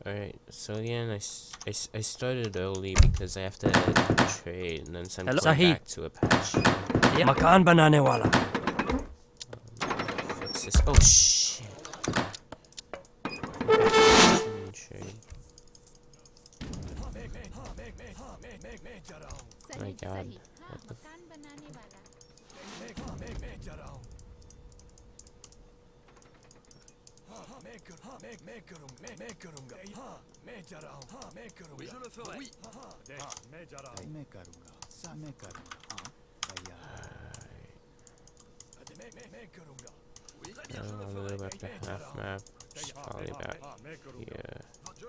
Alright, so again, I started early because I have to edit the trade, and then so I'm Hello? going Sahi. back to Apache. मकान बनाने वाला What's this? Oh shit! Trade. My god. What the Oui, je le ferai. Oui. मैं करूंगा सा मैं करूंगा हाँ तैयार Oui, très I bien, je don't le know, a little ferai. bit the half map, which is probably about here.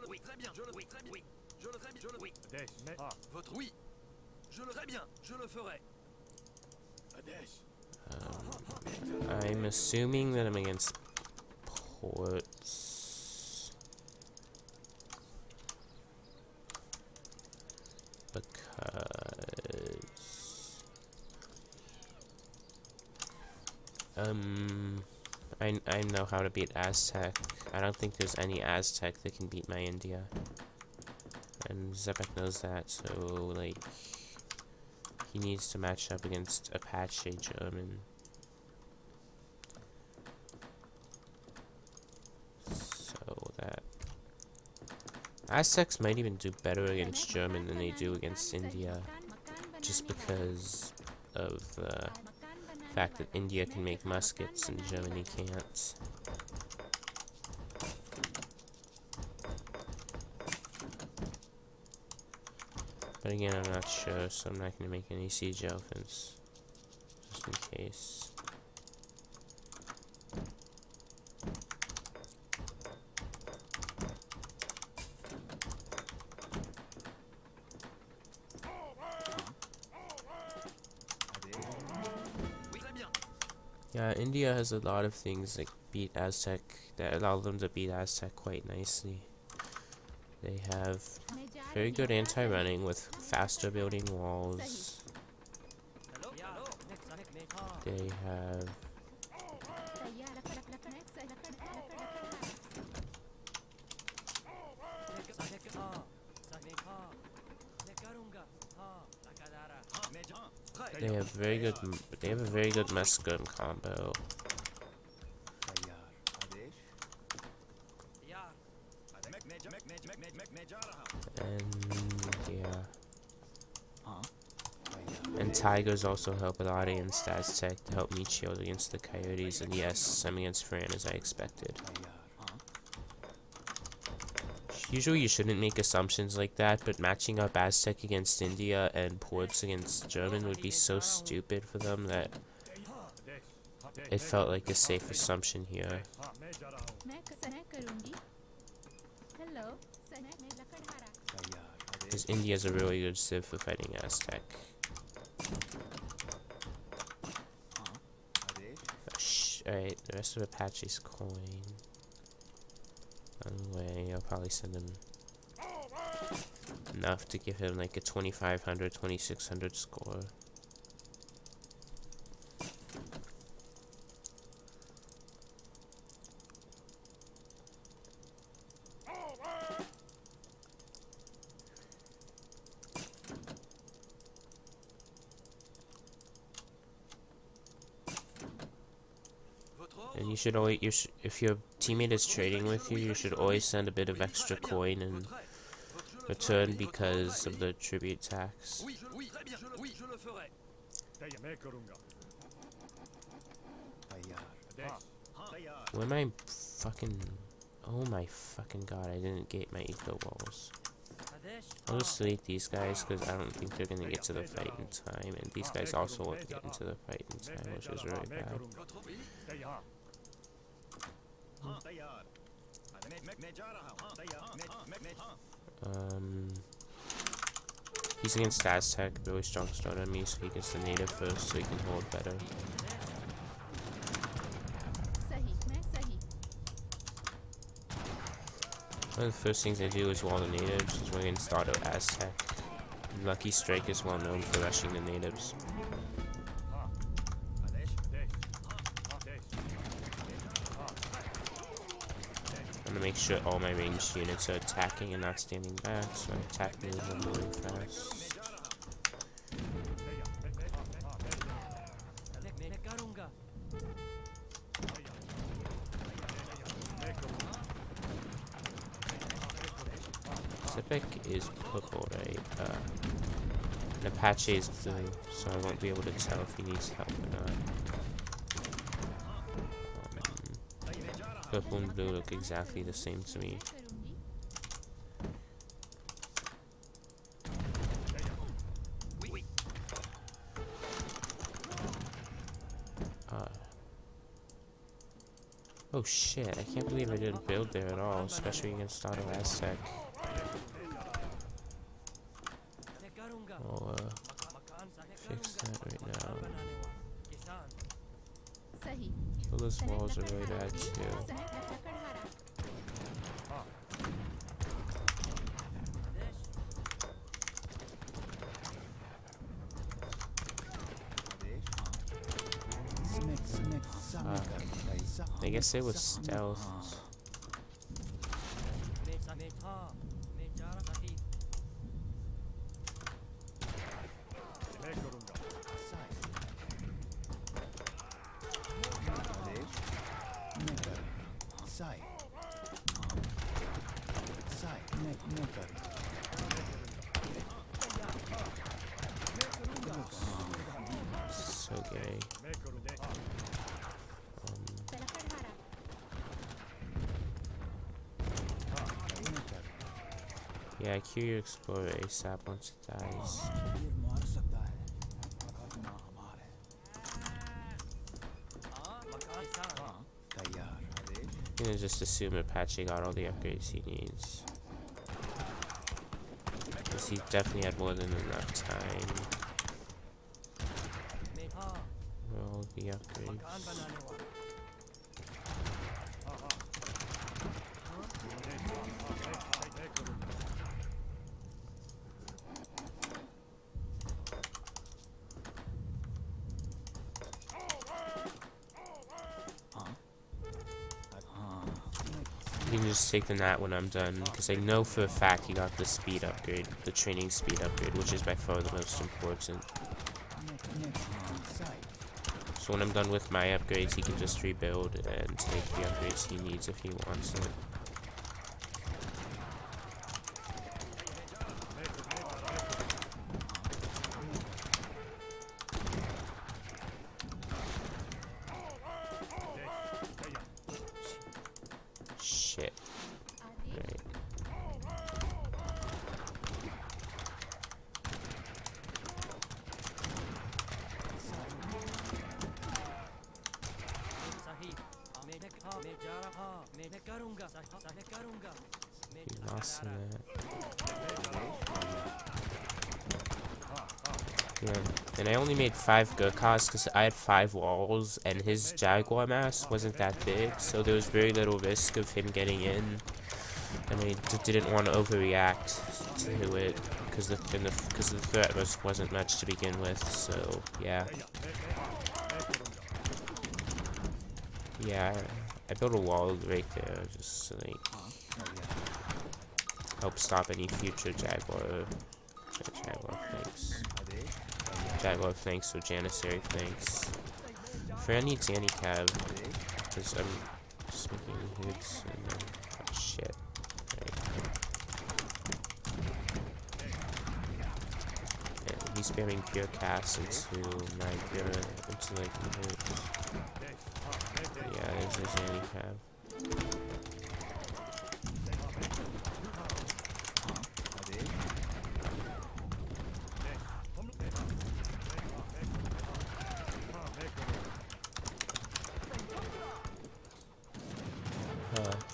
Oui, très bien, je le oui, très bien. Oui, je le ferai bien. Je le oui. Votre oui. Je le ferai bien. Je le ferai. I'm assuming that I'm against ports. Because... I know how to beat Aztec. I don't think there's any Aztec that can beat my India. And Zebek knows that, so, like... He needs to match up against Apache German. So that... Aztecs might even do better against German than they do against India. Just because of the fact that India can make muskets and Germany can't. But again, I'm not sure, so I'm not going to make any siege elephants. Just in case. Oui, très bien. Yeah, India has a lot of things that beat Aztec, that allow them to beat Aztec quite nicely. They have very good anti-running with faster building walls. They have they have very good they have a very good mess gun combo. तैयार आदेश And yeah. हाँ तैयार And tigers also help a lot against Aztec to help me shield against the coyotes, and yes, I'm against Fran as I expected. तैयार हाँ Usually you shouldn't make assumptions like that, but matching up Aztec against India and ports against German would be so stupid for them that it felt like a safe assumption here. तैयार Because India is a really good civ for fighting Aztec. हाँ आदेश Alright, the rest of Apache's coin. On the way, I'll probably send him enough to give him like a 2500, 2600 score. And you should always, if your teammate is trading with you, you should always send a bit of extra coin in return because of the tribute tax. Oui, oui, très bien. Oui, je le ferai. तैयार Where am I fucking... Oh my fucking god, I didn't get my eco walls. I'll just delete these guys because I don't think they're going to get to the fight in time. And these guys also won't get into the fight in time, which is really bad. Votre oui. हाँ तैयार मैं जा रहा हूँ हाँ तैयार He's against Aztec, really strong stone on me, so he gets the native first so he can hold better. One of the first things I do is wall the natives, is we're against auto Aztec. Lucky Strike is well known for rushing the natives. I'm gonna make sure all my ranged units are attacking and not standing back, so I attack move them really fast. Zipek is purple, right? And Apache is blue, so I won't be able to tell if he needs help or not. Purple and blue look exactly the same to me. Oh shit, I can't believe I didn't build there at all, especially against Auto Aztec. I'll fix that right now. Well, those walls are really bad too. I guess it was stealth. So gay. Yeah, cue your explorer ASAP once it dies. I'm gonna just assume Apache got all the upgrades he needs. Because he definitely had more than enough time. For all the upgrades. You can just take the Nat when I'm done, because I know for a fact he got the speed upgrade, the training speed upgrade, which is by far the most important. So when I'm done with my upgrades, he can just rebuild and take the upgrades he needs if he wants it. Shit. Right. You lost in that. Yeah. And I only made 5 Gurkhas because I had 5 walls and his Jaguar mass wasn't that big, so there was very little risk of him getting in. And I didn't want to overreact to it because the threat wasn't much to begin with. So yeah, I built a wall right there just to like help stop any future Jaguar flanks or Janissary flanks. For I need Zanny-Cav because I'm just making hits and then oh shit. He's spamming pure cast into my pure into like the hits. Yeah, there's his Zanny-Cav.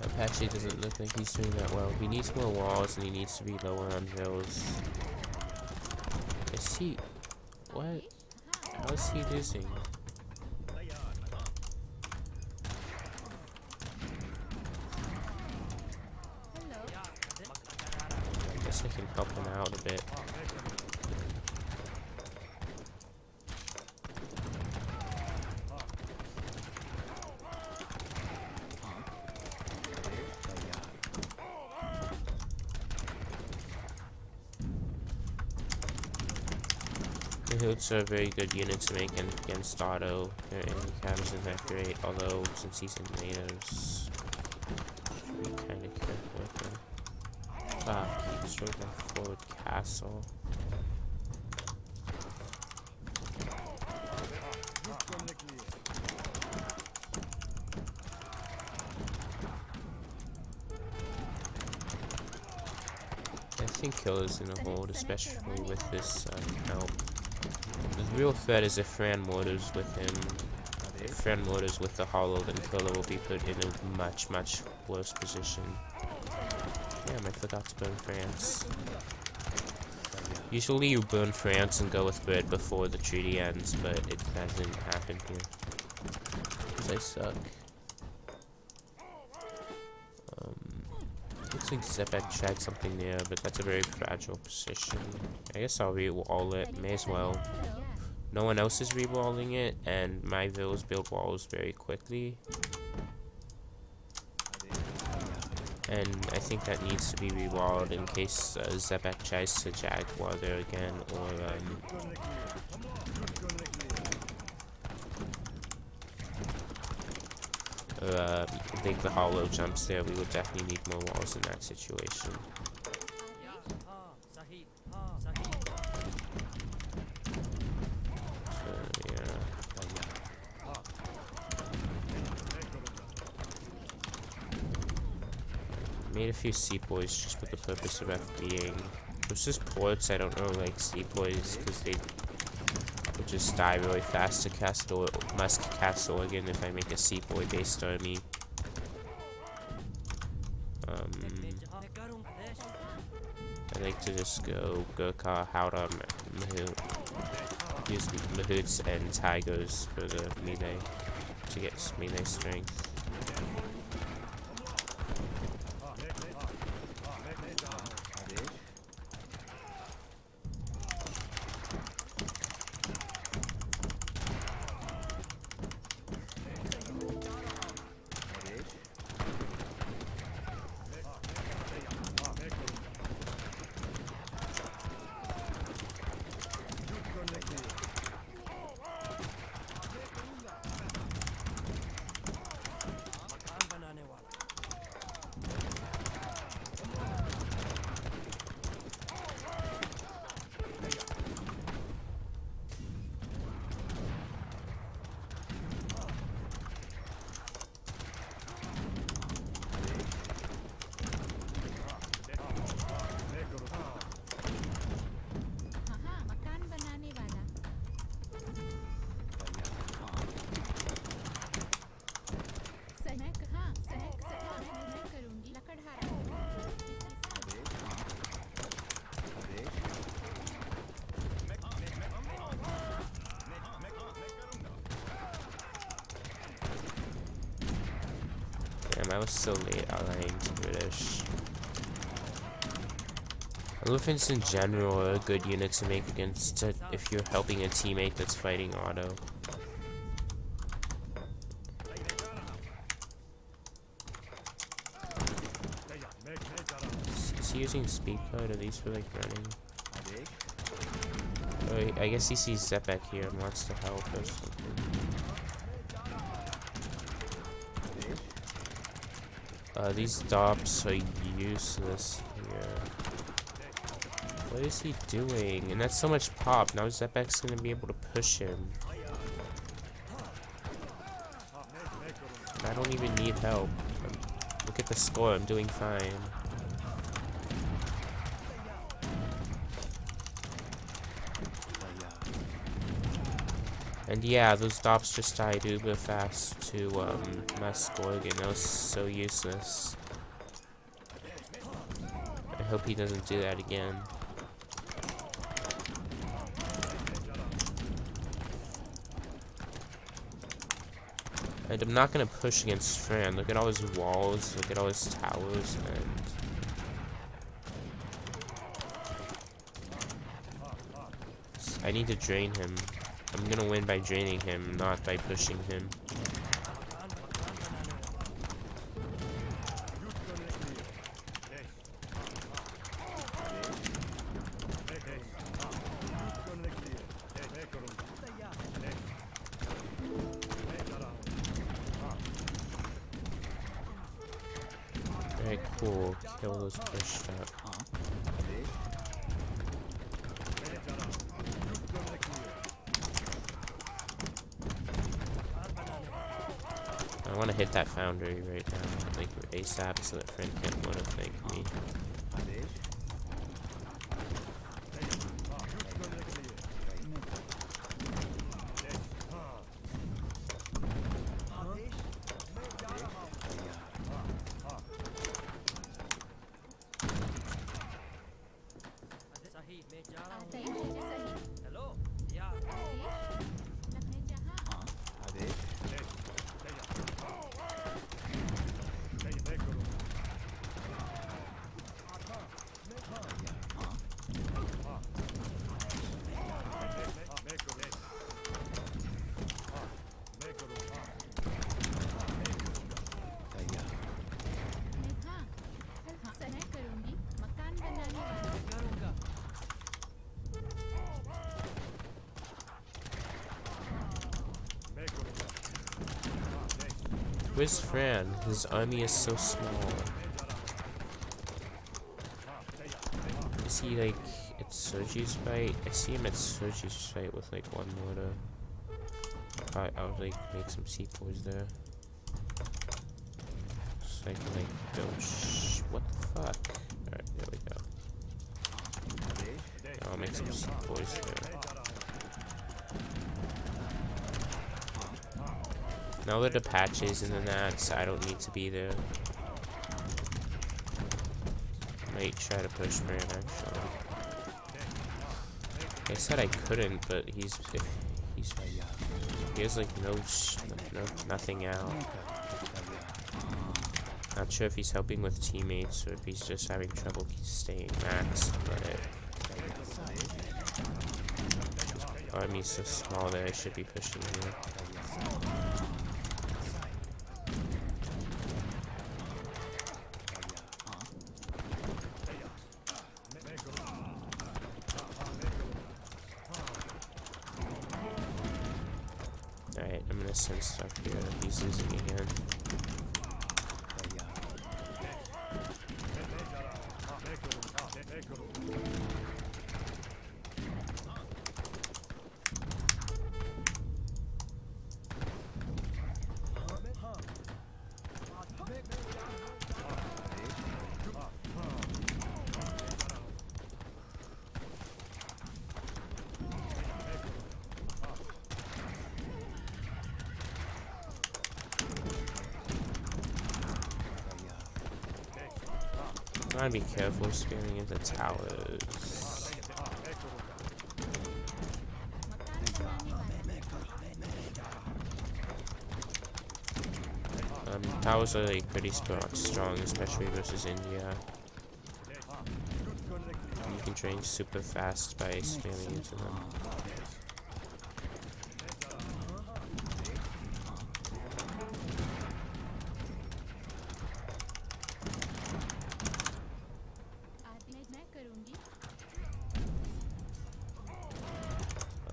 Apache doesn't look like he's doing that well. He needs more walls and he needs to be lower on hills. Is he... what? How is he losing? I guess I can help him out a bit. Mahoots are a very good unit to make against auto. Their anti-cab isn't that great, although since he's in natives, should be kind of careful with him. Ah, he destroyed my forward castle. I think Kill is in a hold, especially with this help. The real threat is if Fran Mortar's with him. If Fran Mortar's with the Hollow, then Killer will be put in a much, much worse position. Damn, I forgot to burn France. Usually you burn France and go with Bird before the treaty ends, but it hasn't happened here. Because I suck. Looks like Zepek tried something there, but that's a very fragile position. I guess I'll re-wall it, may as well. No one else is re-walling it, and my villas build walls very quickly. And I think that needs to be re-walled in case Zepek tries to Jaguar there again, or think the Hollow jumps there. We would definitely need more walls in that situation. Yeah. Made a few sepoys just with the purpose of FBing. There's just ports, I don't know, like sepoys, because they would just die really fast to must cast Oregon if I make a sepoy based army. I like to just go Gurkha, Howdah, Mahout. Use Mahoots and Tigers for the melee to get melee strength. Damn, I was so late allying to British. Elephants in general are a good unit to make against it if you're helping a teammate that's fighting auto. Is he using speed code? Are these for like running? Oh, I guess he sees Zepek here and wants to help or something. These dops are useless here. What is he doing? And that's so much pop. Now Zepek's gonna be able to push him. And I don't even need help. Look at the score. I'm doing fine. And yeah, those dops just died uber fast to Muskogee. That was so useless. I hope he doesn't do that again. And I'm not gonna push against Fran. Look at all his walls, look at all his towers, and I need to drain him. I'm gonna win by draining him, not by pushing him. Cool. Kill those pushed up. I want to hit that foundry right now, like ASAP, so that friend can't want to thank me. Hello. Yeah. मैं करूंगी मकान बनाने वाला करूंगा. Where's Fran? His army is so small. Is he like at Soji's fight? I see him at Soji's fight with like one mortar. I'll like make some C4s there. So I can like go what the fuck? Alright, there we go. I'll make some C4s there. Now that Apache's in the nats, I don't need to be there. Might try to push Fran actually. I said I couldn't, but he has like nothing out. Not sure if he's helping with teammates or if he's just having trouble staying max, but army's so small that I should be pushing here. Alright, I'm gonna send stuff here if he's losing again. Gotta be careful spamming into towers. Towers are like pretty strong, especially versus India. You can train super fast by spamming into them.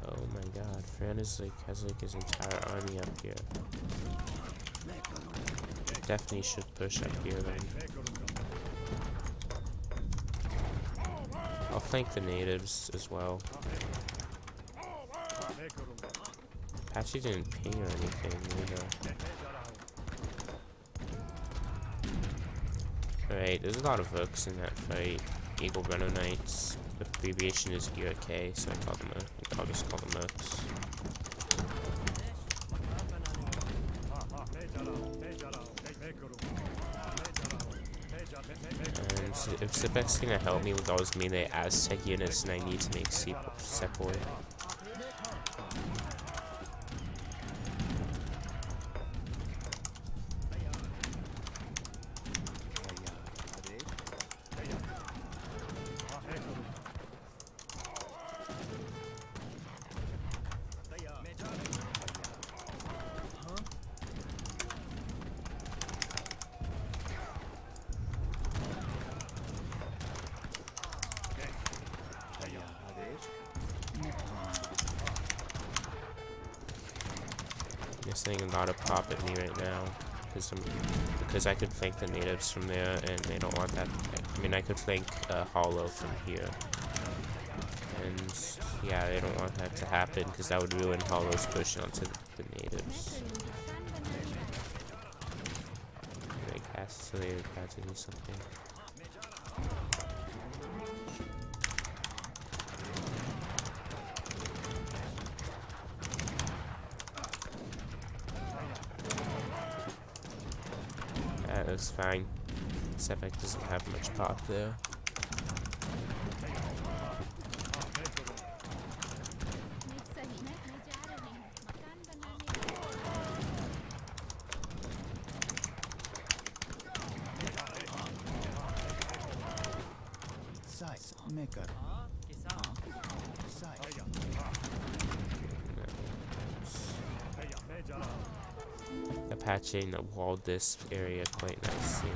Oh my god, Fran is like has like his entire army up here. Definitely should push up here then. I'll flank the natives as well. Apache didn't ping or anything either. Alright, there's a lot of hooks in that fight. Eagle Runner Knights. The abbreviation is ERK, so I'll just call them hooks. And if Zipek's gonna help me with all his melee Aztec units, and I need to make Sepoy. Guessing a lot of pop at me right now. because I could flank the natives from there, and they don't want that. I mean, I could flank Hollow from here, and yeah, they don't want that to happen because that would ruin Hollow's push onto the natives. Like, so they had to do something. That looks fine. Sebek doesn't have much pop there. Apache walled this area quite nicely.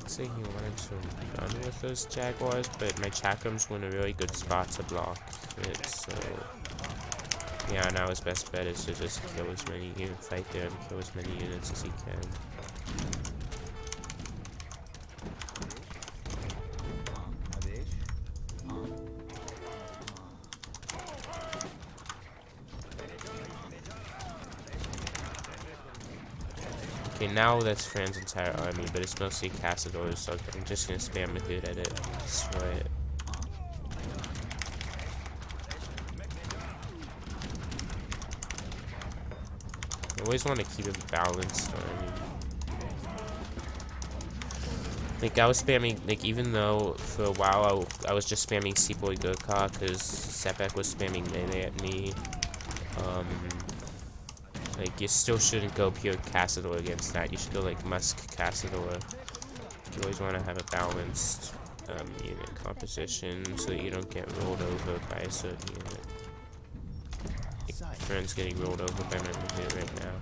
Say he wanted to run with those Jaguars, but my Chakrams were in a really good spot to block it, so yeah, now his best bet is to just kill as many units, fight there and kill as many units as he can. Okay, now that's Fran's entire army, but it's mostly Cassadors, so I'm just gonna spam Mahud at it, destroy it. I always want to keep it balanced. Like, I was spamming, like, even though for a while I was just spamming Seaboy Gurkha because Sebek was spamming melee at me. Like, you still shouldn't go pure Cassador against that. You should go, like, Musk Cassador. You always want to have a balanced unit composition so that you don't get rolled over by a certain unit. Like, Friend's getting rolled over by my unit right now.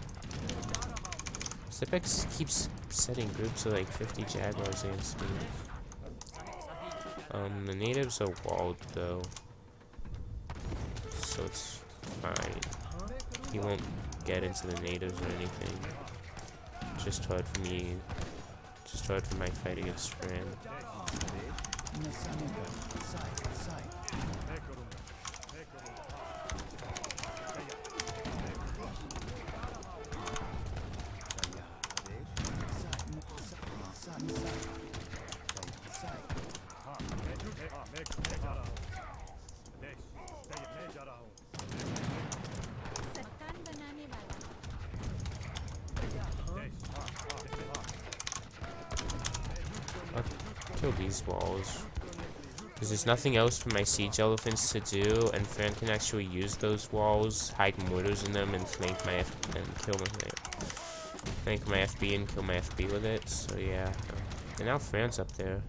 Sebek keeps setting groups of, like, 50 Jaguars against me. The natives are walled, though. So it's fine. He won't get into the natives or anything. Just hard for me. Just hard for my fight against Fran. Kill these walls because there's nothing else for my siege elephants to do, and Fran can actually use those walls, hide mortars in them, and flank my FB and kill my FB with it. So yeah, and now Fran's up there.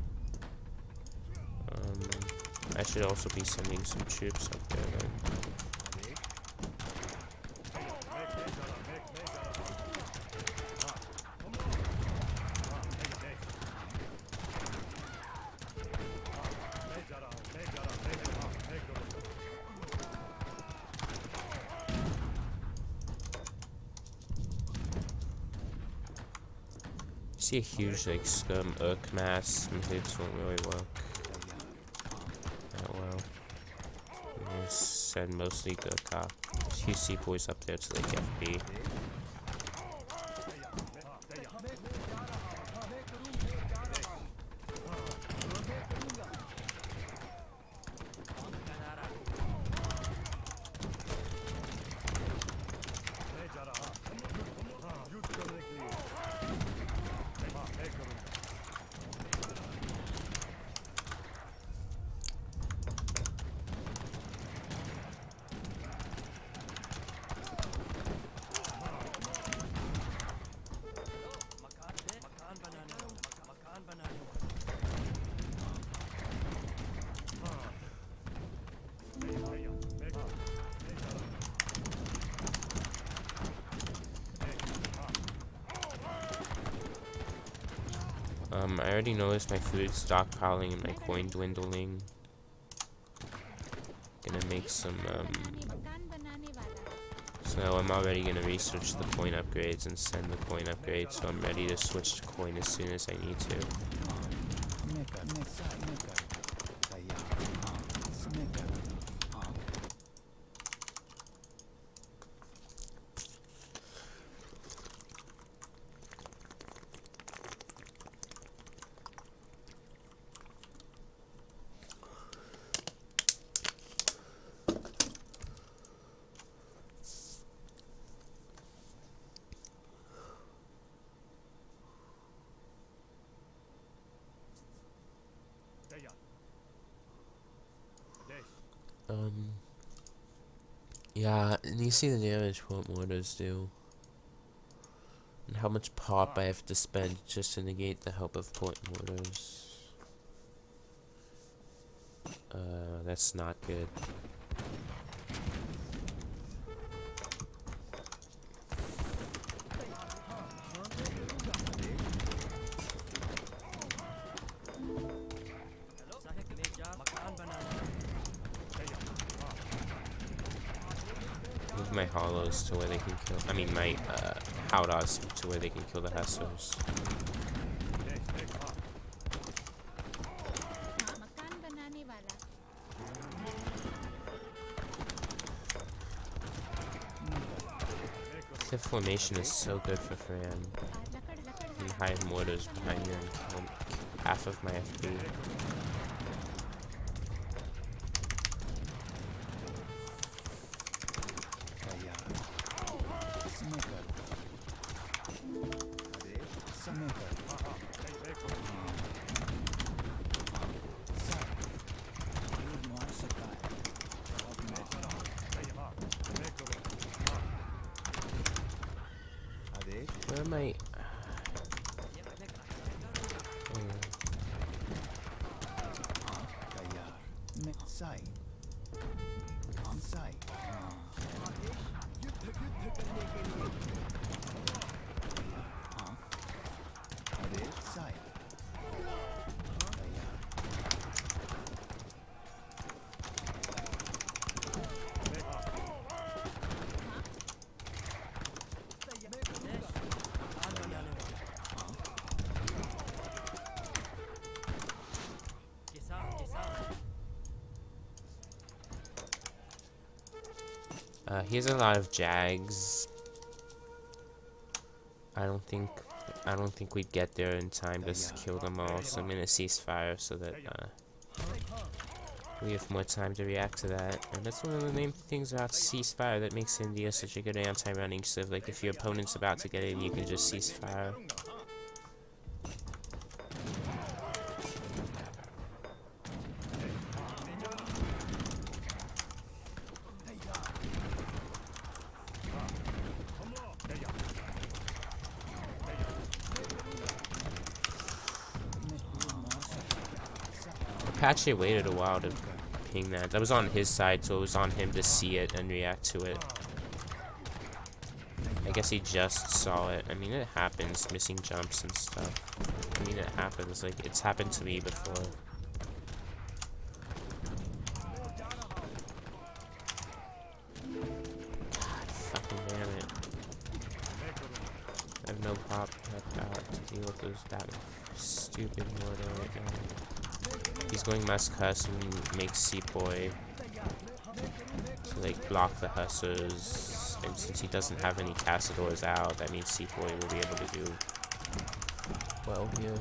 I should also be sending some troops up there then. See a huge like scum Urk mass. It won't really work that well. I'm gonna send mostly Gurkha. There's few seaboys up there to like FB. I already noticed my food stockpiling and my coin dwindling. Gonna make some, बनाने मकान बनाने वाला so I'm already gonna research the coin upgrades and send the coin upgrades, so I'm ready to switch to coin as soon as I need to. Yeah, and you see the damage what mortars do. And how much pop I have to spend just to negate the help of point mortars. That's not good. मकान बनाने Move my hollows to where they can kill. I mean, my howdahs to where they can kill the hussars. हाँ मकान बनाने वाला Cliff formation is so good for Fran. लकड़ लकड़ And hide mortars behind you and kill half of my FP. Where am I? He has a lot of jags. I don't think we'd get there in time to kill them all. So I'm gonna ceasefire so that we have more time to react to that. And that's one of the main things about ceasefire that makes India such a good anti-running civ. Like if your opponent's about to get in, you can just ceasefire. Apache waited a while to ping that. That was on his side, so it was on him to see it and react to it. I guess he just saw it. I mean, it happens, missing jumps and stuff. I mean, it happens. Like, it's happened to me before. God, fucking damn it. I have no pop left out to deal with that stupid mortar right now. He's going Musk Huss and make Seapoy to like block the Hussars, and since he doesn't have any Castadors out, that means Seapoy will be able to do well here.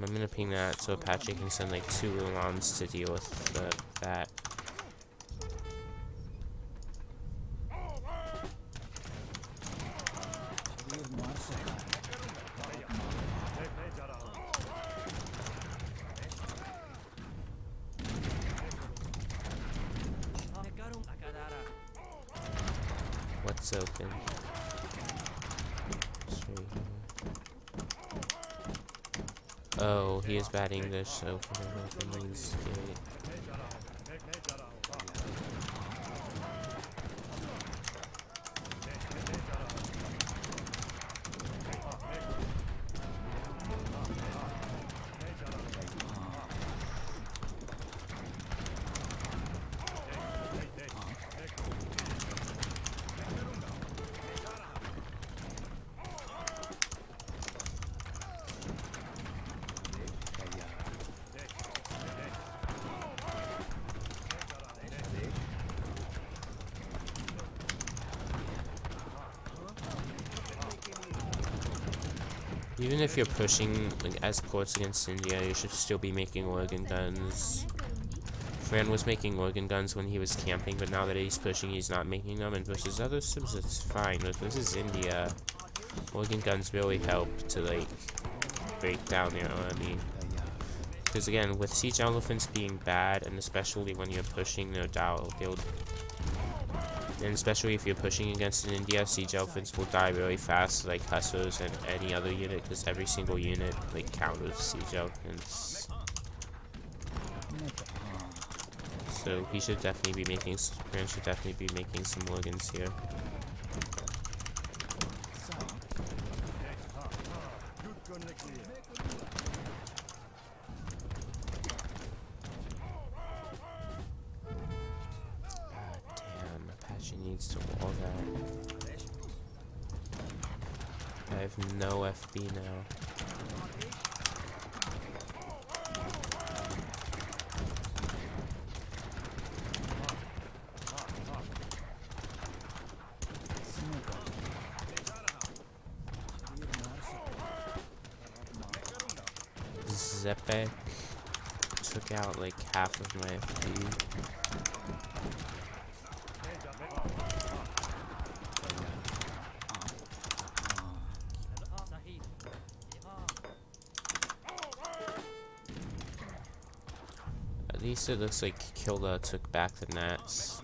I'm gonna ping that so Apache can send like 2 Ulans to deal with that. It's open. It's right here. Oh, he is batting this, so that means gate. Even if you're pushing like, as ports against India, you should still be making organ guns. Fran was making organ guns when he was camping, but now that he's pushing, he's not making them. And versus other sims, it's fine. But this is India. Organ guns really help to like break down their army. Because again, with siege elephants being bad, and especially when you're pushing, and especially if you're pushing against an India, siege elephants will die really fast, like hussars and any other unit, because every single unit like counters siege elephants. So he should definitely be making. Fran should definitely be making some organs here. Needs to wall that. I have no FB now. Zepek took out like half of my FB. At least it looks like Kilda took back the Nats.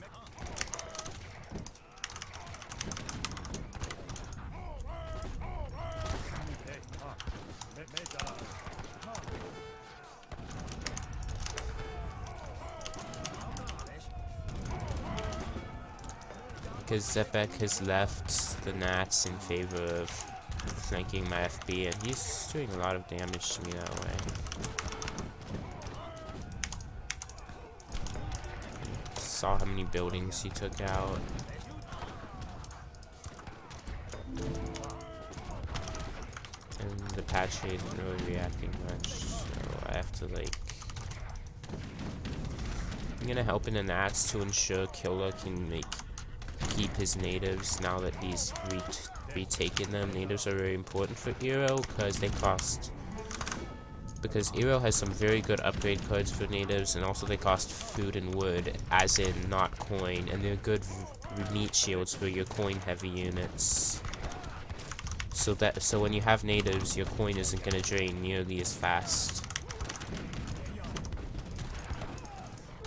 Because Zepek has left the Nats in favor of flanking my FB, and he's doing a lot of damage to me that way. Saw how many buildings he took out. And the Apache isn't really reacting much, so I have to like... I'm gonna help in the Nats to ensure Kilda can like keep his natives now that he's retaken them. Natives are very important for Eero because they cost... Because Eero has some very good upgrade cards for natives, and also they cost food and wood, as in not coin, and they're good meat shields for your coin heavy units. So when you have natives, your coin isn't gonna drain nearly as fast.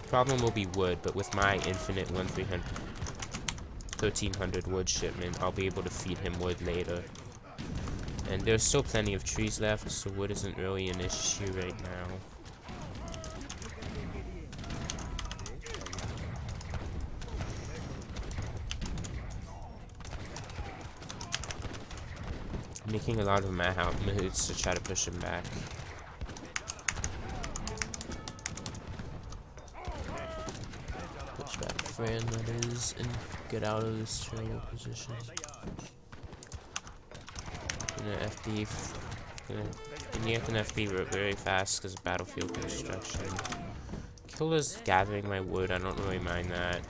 Problem will be wood, but with my infinite 1300 wood shipment, I'll be able to feed him wood later. And there's still plenty of trees left, so wood isn't really an issue right now. I'm making a lot of mahouts to try to push him back. Push back Fran, that is, and get out of this terrible position. Near can FB very fast because of battlefield construction. Kilda's gathering my wood, I don't really mind that.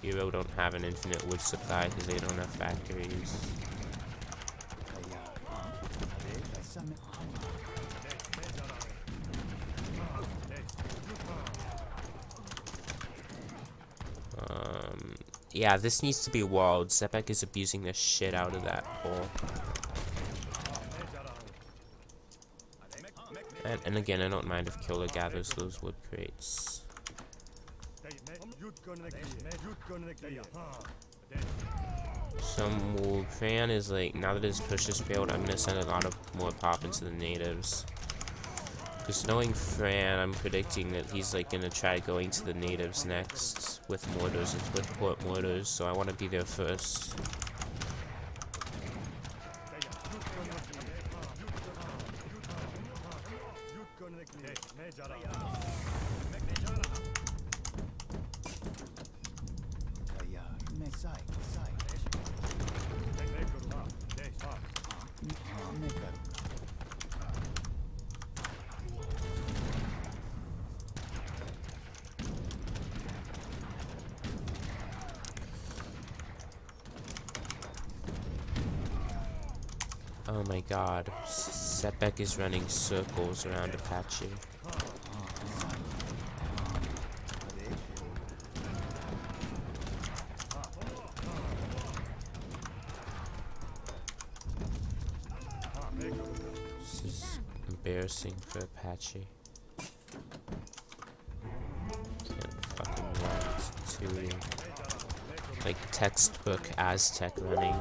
Eero don't have an infinite wood supply because they don't have factories. Yeah, this needs to be walled. Zepek is abusing the shit out of that hole. And again, I don't mind if Kilda gathers those wood crates. Fran is like, now that his push has failed, I'm gonna send a lot of more pop into the natives. Because knowing Fran, I'm predicting that he's like gonna try going to the natives next with mortars, with port mortars, so I want to be there first. Oh my god, Setback is running circles around Apache. This is embarrassing for Apache. Get fucking wrecked too. Like textbook Aztec running.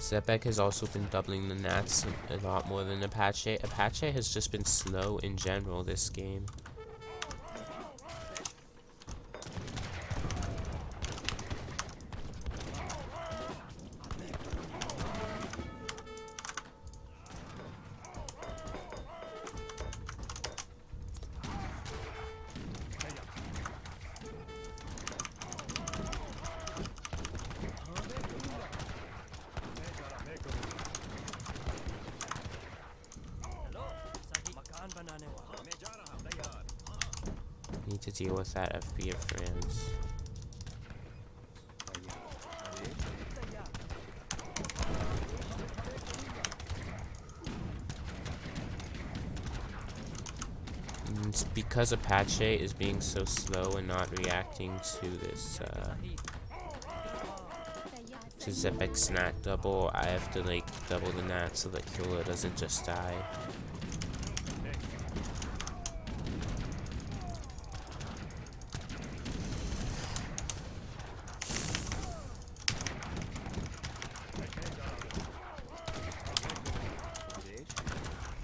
Setback has also been doubling the nats a lot more than Apache. Apache has just been slow in general this game. Need to deal with that FB of friends. And it's because Apache is being so slow and not reacting to this to Zepek snack double, I have to like double the nat so that Killa doesn't just die.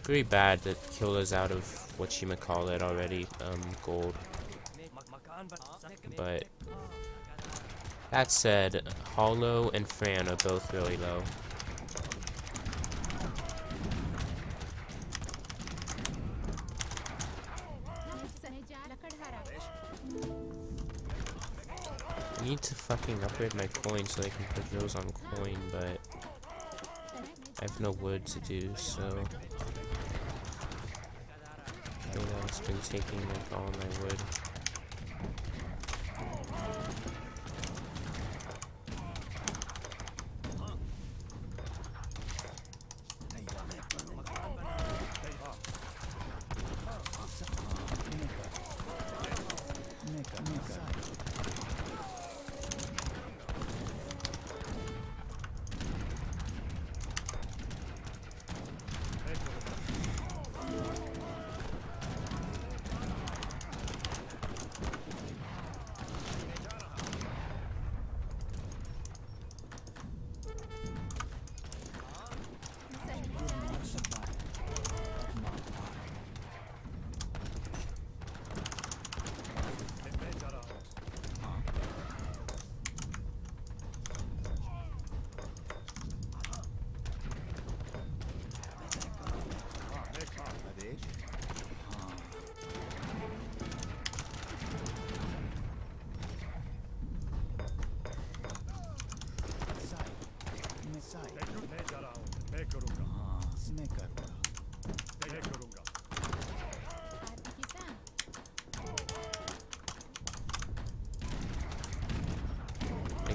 Pretty bad that Killa's out of whatchamacallit already, gold. But that said, Hollow and Fran are both really low. I need to fucking upgrade my coin so I can put those on coin, but I have no wood to do, so it's been taking like all my wood.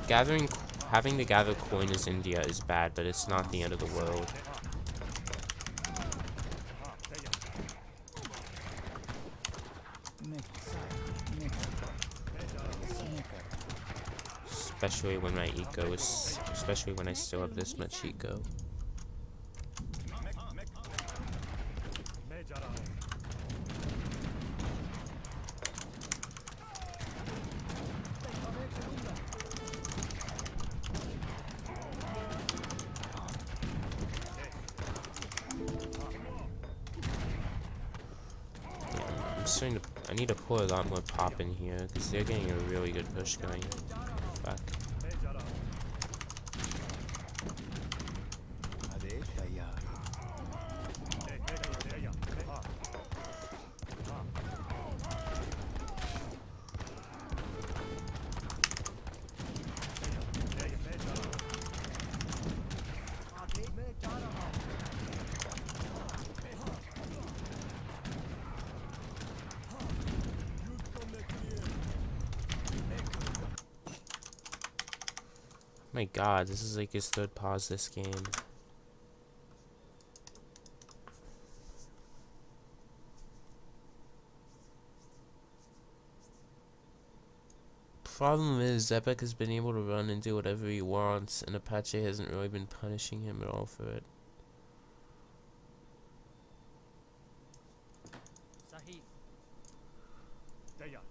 Gathering having to gather coin as India is bad, but it's not the end of the world. Especially when my eco is, especially when I still have this much eco. मैं जा रहा हूँ I'm starting to, I need to pour a lot more pop in here, because they're getting a really good push going. Fuck. मैं जा रहा हूँ आदेश तैयार हाँ My god, this is like his third pause this game. Problem is, Epic has been able to run and do whatever he wants, and Apache hasn't really been punishing him at all for it. सही तैयार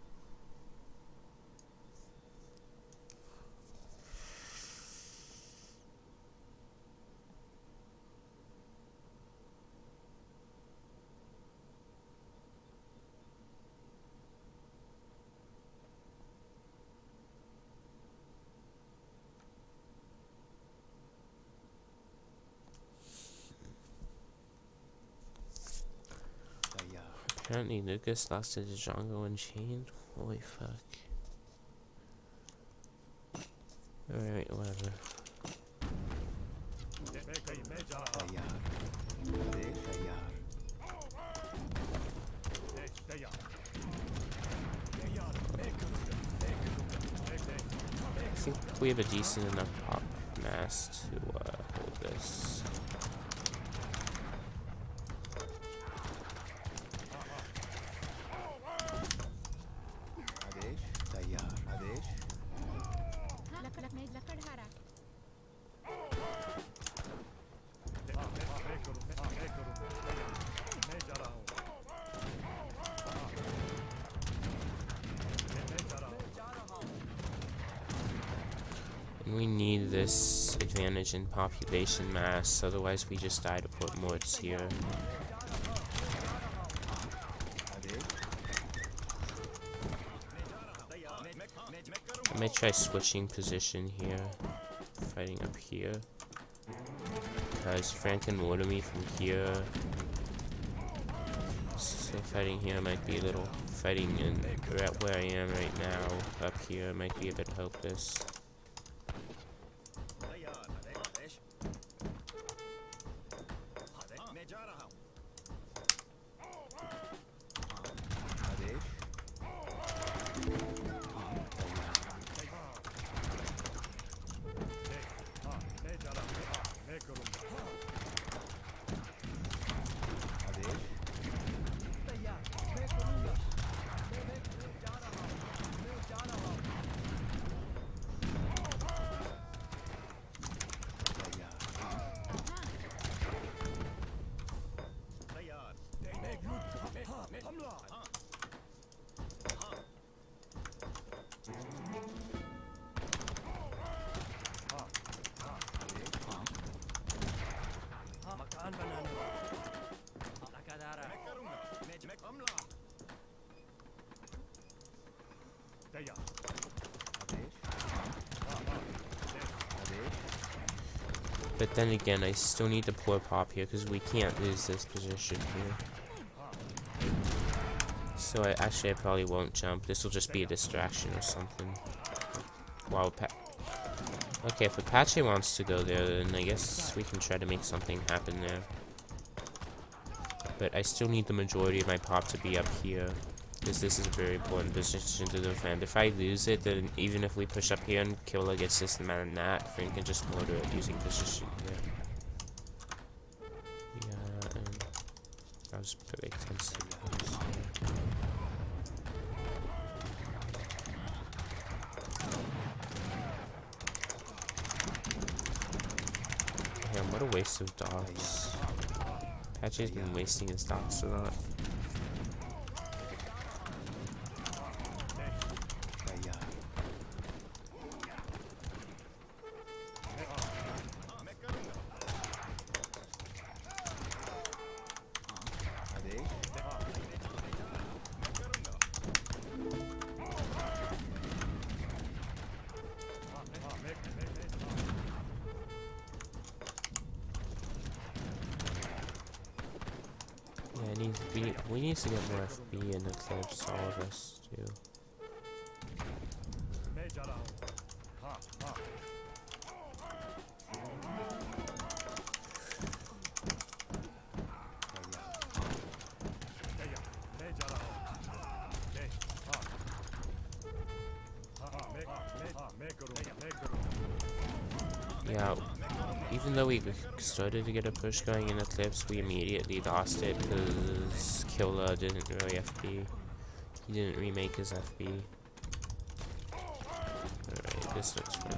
Apparently Lucas lost to Django Unchained. Holy fuck. Alright, whatever. मैं जा रहा हूँ आदेश तैयार तैयार I think we have a decent enough pop mass to hold this. आदेश तैयार आदेश हाँ लकड़हारा मैं करूँ मैं जा रहा हूँ मैं जा रहा हूँ And we need this advantage in population mass, otherwise we just die to put morts here. I might try switching position here, fighting up here, because Frank can water me from here, so fighting here might be a little, fighting in right where I am right now, up here, might be a bit hopeless. मकान बनाने वाला लकड़हारा तैयार But then again, I still need to pour pop here because we can't lose this position here. So I probably won't jump. This will just be a distraction or something. While okay, if Apache wants to go there, then I guess we can try to make something happen there. But I still need the majority of my pop to be up here. Because this is a very important position to defend. If I lose it, then even if we push up here and Killer gets this man and that, Finn can just mortar it using position here. Yeah, and I'll just put like 10 seconds here. Damn, what a waste of dogs. Patchy's been wasting his dogs a lot. We need to get more FB in the clips, all of us too. Yeah, even though we started to get a push going in Eclipse, we immediately lost it because Killa didn't really FB. He didn't remake his FB. Alright, this looks fine.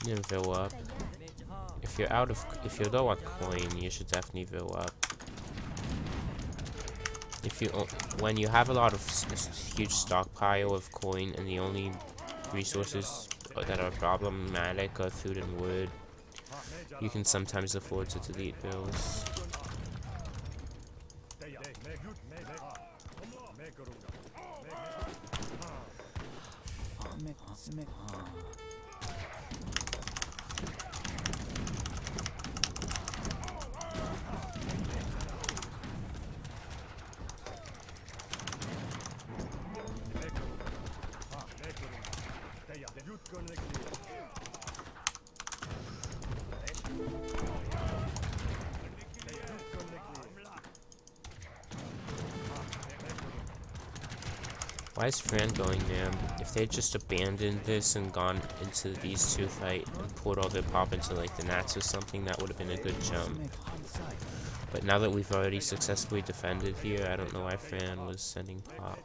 Didn't fill up. If you're low on coin, you should definitely fill up. When you have a lot of huge stockpile of coin and the only resources that are problematic are food and wood, you can sometimes afford to delete bills. Why is Fran going there? If they just abandoned this and gone into these two fight and poured all their pop into like the Nats or something, that would have been a good jump. But now that we've already successfully defended here, I don't know why Fran was sending pop.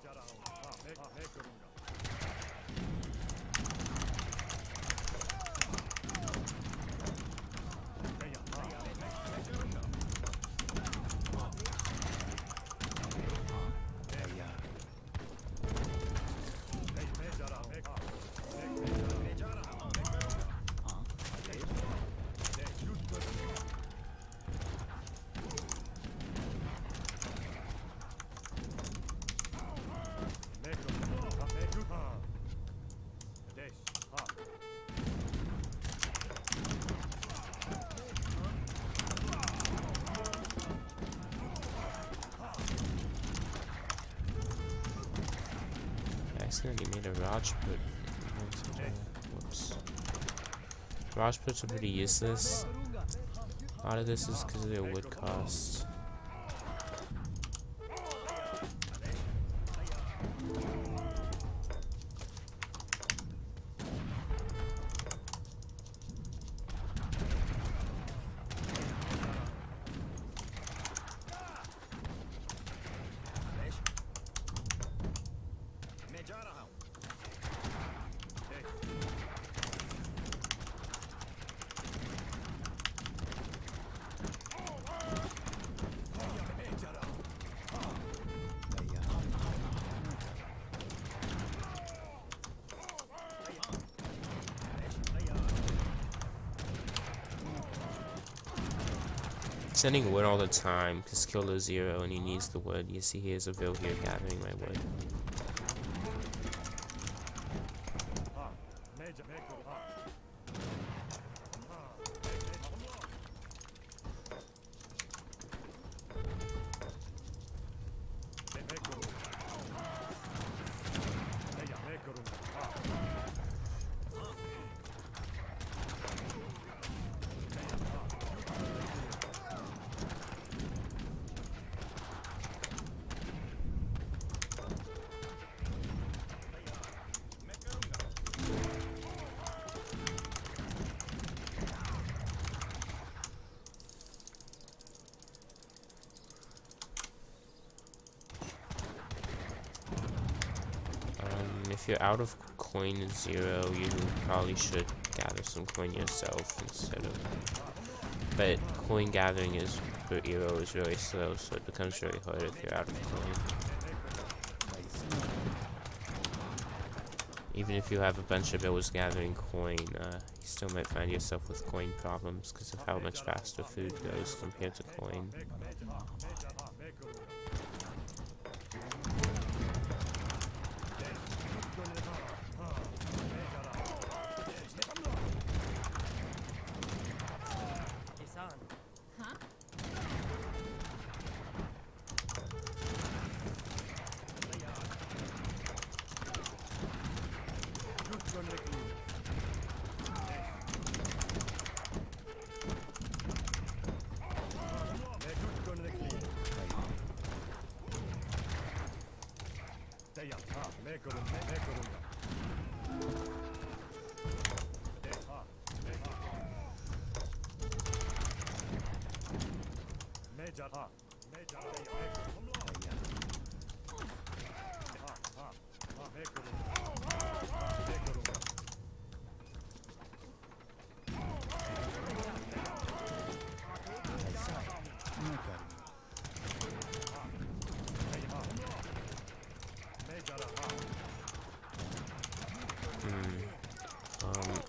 Accidentally made a Rajput. Whoops. Rajputs are pretty useless. A lot of this is because of their wood cost. sending wood all the time because Killer's 0 and he needs the wood. You see, he has a Vil here gathering my wood. If you're out of coin 0, you probably should gather some coin yourself instead of. But coin gathering is for Eero is really slow, so it becomes really hard if you're out of coin. Even if you have a bunch of Eels gathering coin, you still might find yourself with coin problems because of how much faster food goes compared to coin. Kisan. Huh?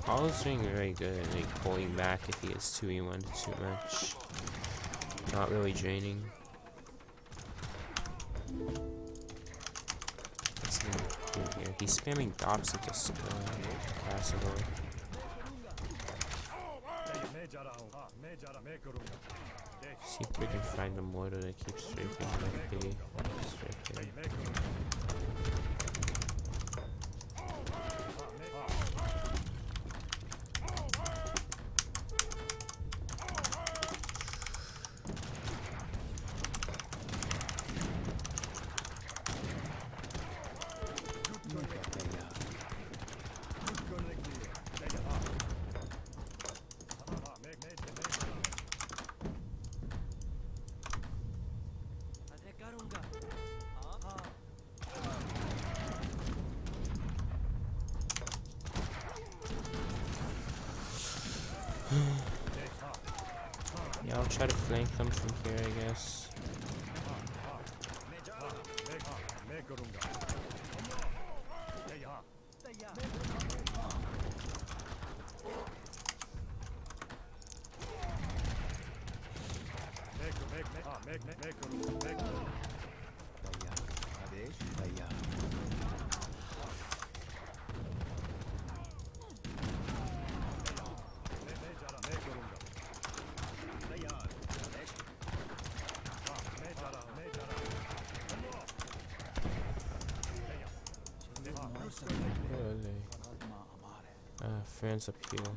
All is doing very good, like pulling back if he gets 2v1 too much. Not really draining. What's he gonna do here? He's spamming dots into Castle. See if we can find a mortar that keeps strafing like B. Strafing. Adrekarunga. Yeah, I'll try to flank them from here, I guess. Friends up here.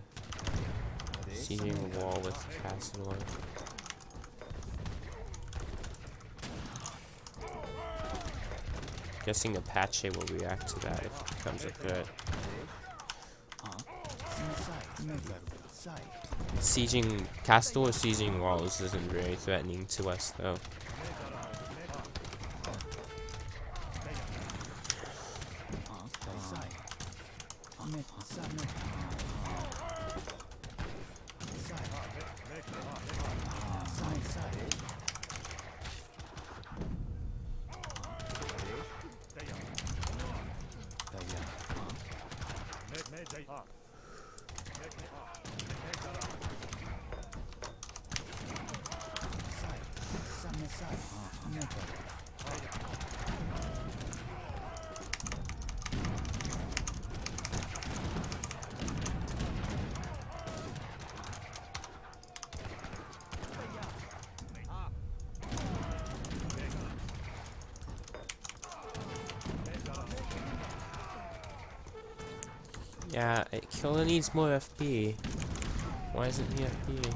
Sieging the wall with Castle. Guessing Apache will react to that if it becomes a threat. Sieging Castle or sieging walls isn't very threatening to us though. Yeah, Killer needs more FP. Why isn't he FP?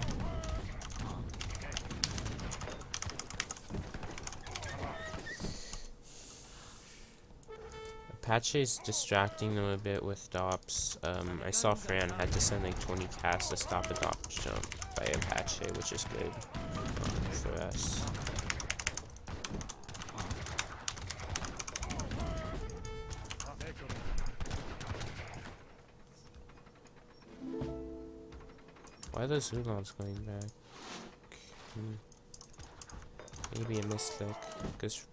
Apache's distracting them a bit with DOPS. I saw Fran had to send like 20 casts to stop a DOPS jump by Apache, which is good for us. Why are those Zulons going back? Maybe a misclick, because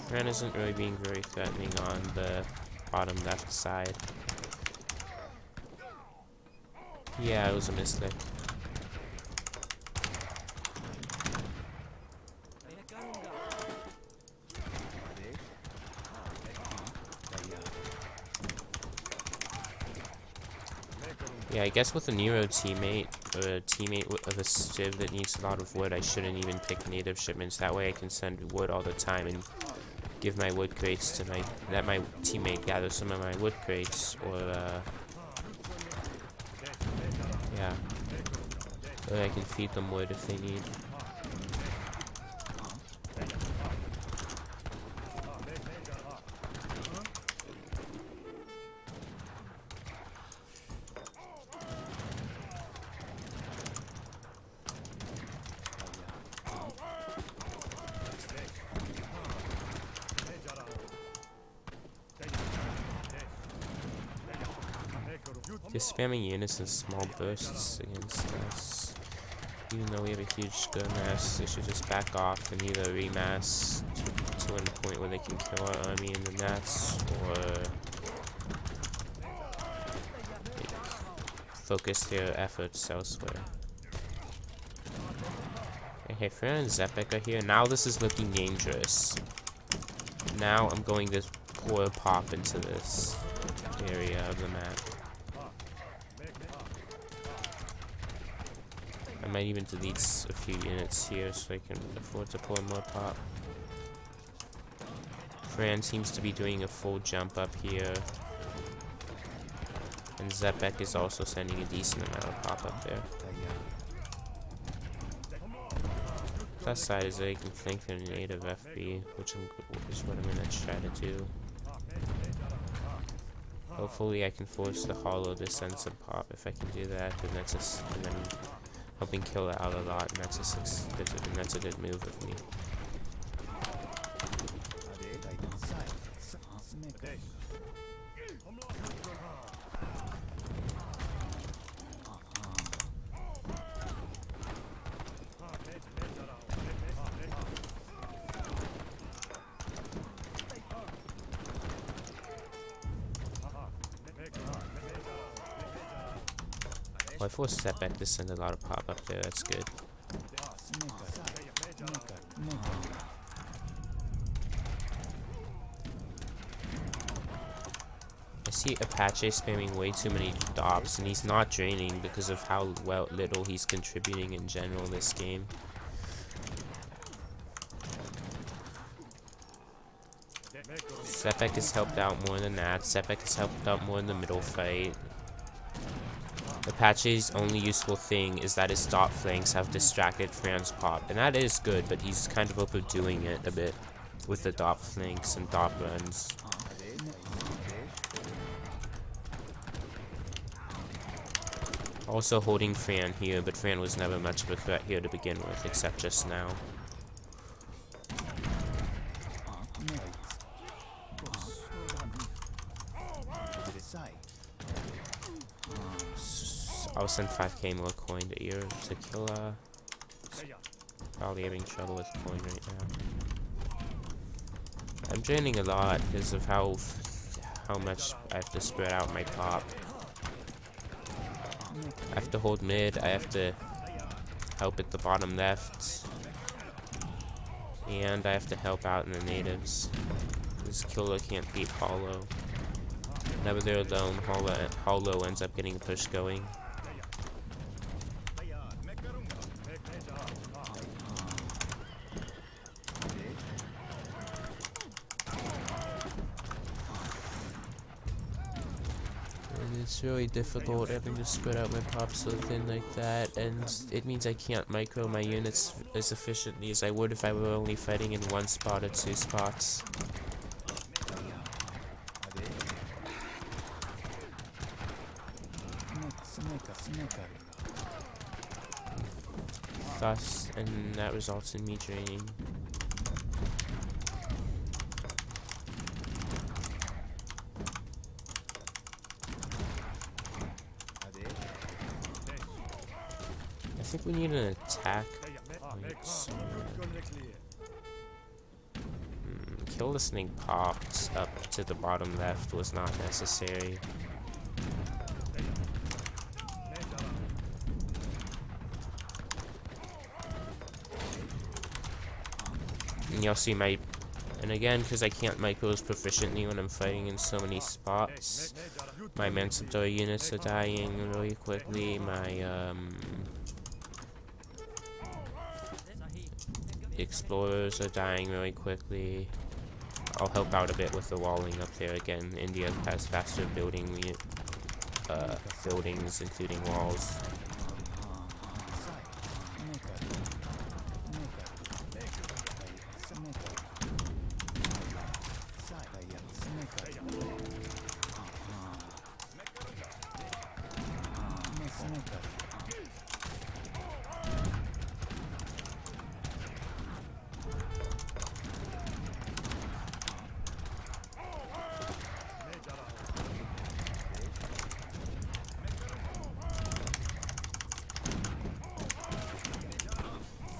Fran isn't really being very threatening on the bottom left side. Yeah, it was a misclick. Yeah, I guess with a Nero teammate, or a teammate of a Civ that needs a lot of wood, I shouldn't even pick native shipments. That way I can send wood all the time and give my wood crates to let my teammate gather some of my wood crates, or yeah, or I can feed them wood if they need. They're spamming units in small bursts against us. Even though we have a huge skill mass, they should just back off and either remass to a point where they can kill our army in the nets, or focus their efforts elsewhere. Okay, Fran and Zepek are here. Now this is looking dangerous. Now I'm going to pour pop into this area of the map. I might even delete a few units here so I can afford to pour more pop. Fran seems to be doing a full jump up here. And Zepek is also sending a decent amount of pop up there. Plus side is that I can flank their native FB, which is what I'm gonna try to do. Hopefully I can force the Hollow to send some pop. If I can do that, then and then helping kill it out a lot, and that's a good move of me. Well, I forced Setback to send a lot of pop up there, that's good. I see Apache spamming way too many DOPS, and he's not draining because of how little he's contributing in general this game. Sepek has helped out more than that. Sepek has helped out more in the middle fight. Apache's only useful thing is that his dot flanks have distracted Fran's pop, and that is good, but he's kind of overdoing it a bit with the dot flanks and dot runs. Also holding Fran here, but Fran was never much of a threat here to begin with, except just now. I'll send 5k more coin to Ear to kill probably having trouble with coin right now. I'm draining a lot because of how much I have to spread out my pop. I have to hold mid, I have to help at the bottom left. And I have to help out in the natives. This killer can't beat Hollow. Whenever they're alone, Hollow ends up getting a push going. तैयार मैं करूंगा And it's really difficult having to spread out my pops so thin like that, and it means I can't micro my units as efficiently as I would if I were only fighting in one spot or two spots. Thus, and that results in me draining. I think we need an attack. Kill listening pops up to the bottom left was not necessary. And you'll see my, and again, because I can't micros proficiently when I'm fighting in so many spots, my Manticore units are dying really quickly. My explorers are dying really quickly. I'll help out a bit with the walling up there again. India has faster buildings, including walls.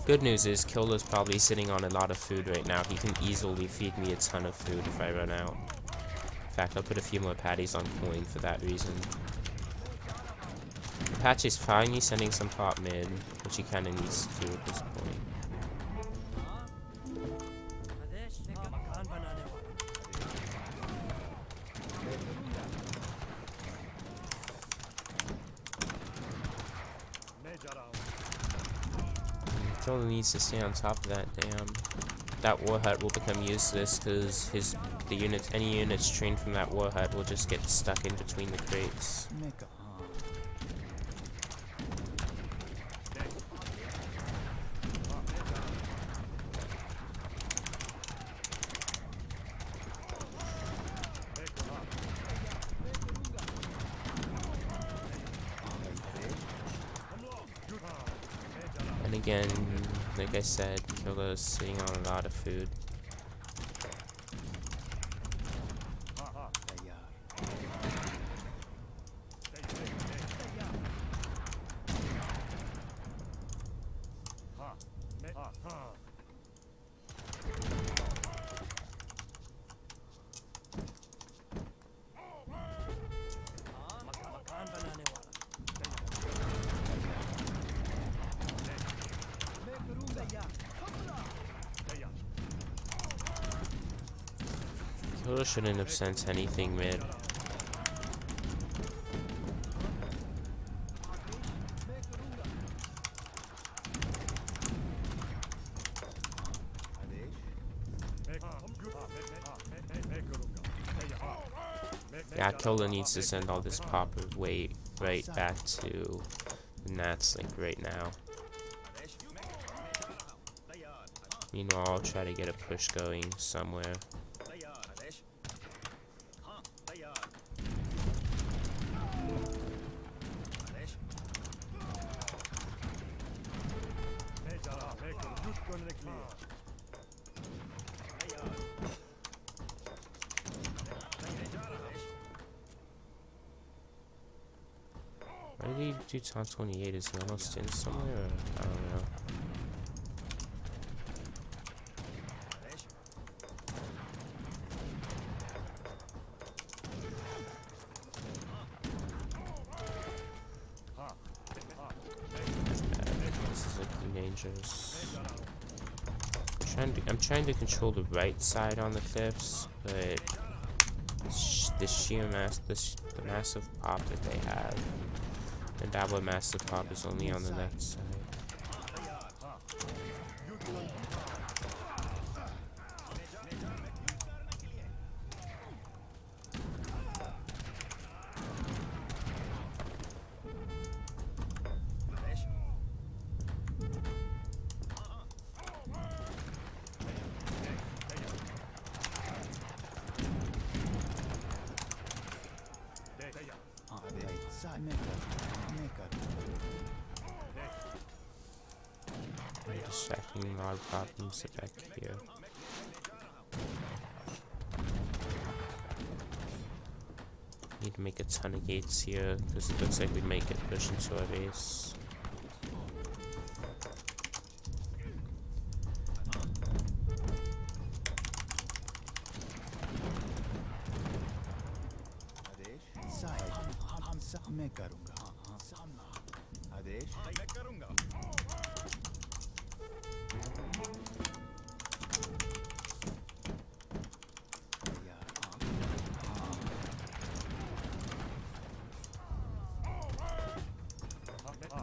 Good news is, Killer's probably sitting on a lot of food right now. He can easily feed me a ton of food if I run out. In fact, I'll put a few more patties on coin for that reason. Patch is finally sending some pop mid, which he kinda needs to do at this point. आदेश मकान बनाने वाला मैं जा रहा हूं Killer needs to stay on top of that dam. That war hut will become useless because any units trained from that war hut will just get stuck in between the crates. And again, like I said, Killer's sitting on a lot of food. मकान बनाने वाला Killer shouldn't have sent anything mid. Yeah, Killer needs to send all this popper weight right back to Nats like right now. Meanwhile, I'll try to get a push going somewhere. तैयार आदेश हां तैयार आदेश मैं जा रहा हूं मैं युद्ध करने के लिए तैयार मैं जा रहा हूं Why did he do Taunt 28? Is he almost in somewhere? Or, I don't know. This is looking dangerous. I'm trying to control the right side on the cliffs, but the massive pop that they have, and Dabble massive pop is only on the left side. I'm distracting a lot of problems back here. Need to make a ton of gates here because it looks like we might get pushed into our base. मैं करूंगा आदेश मैं करूंगा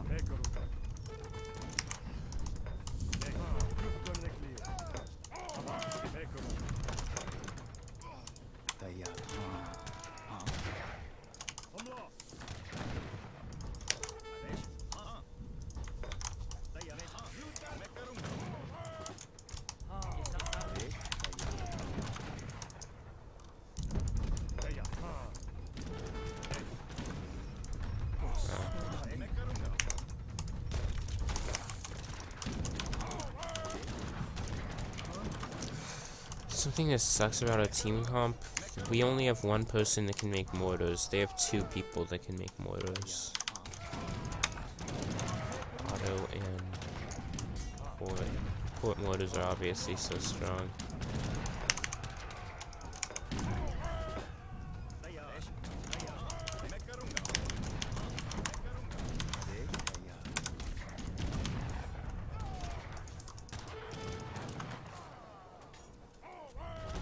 मैं करूंगा करने के लिए मैं करूंगा तैयार हमला Something that sucks about our team comp, we only have one person that can make mortars. They have 2 people that can make mortars. Otto and Port. Port mortars are obviously so strong.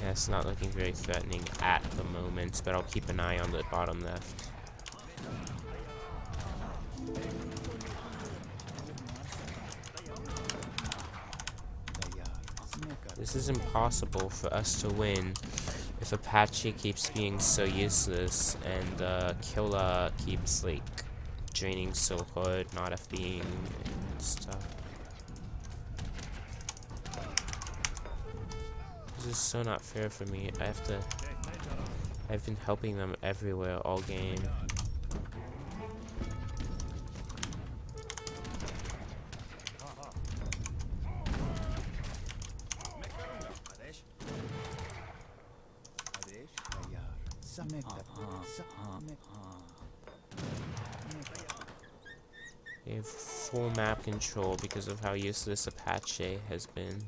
Yeah, it's not looking very threatening at the moment, but I'll keep an eye on the bottom left. This is impossible for us to win if Apache keeps being so useless and Killa keeps like draining so hard, not FBing and stuff. This is so not fair for me. I've been helping them everywhere all game. They have full map control because of how useless Apache has been.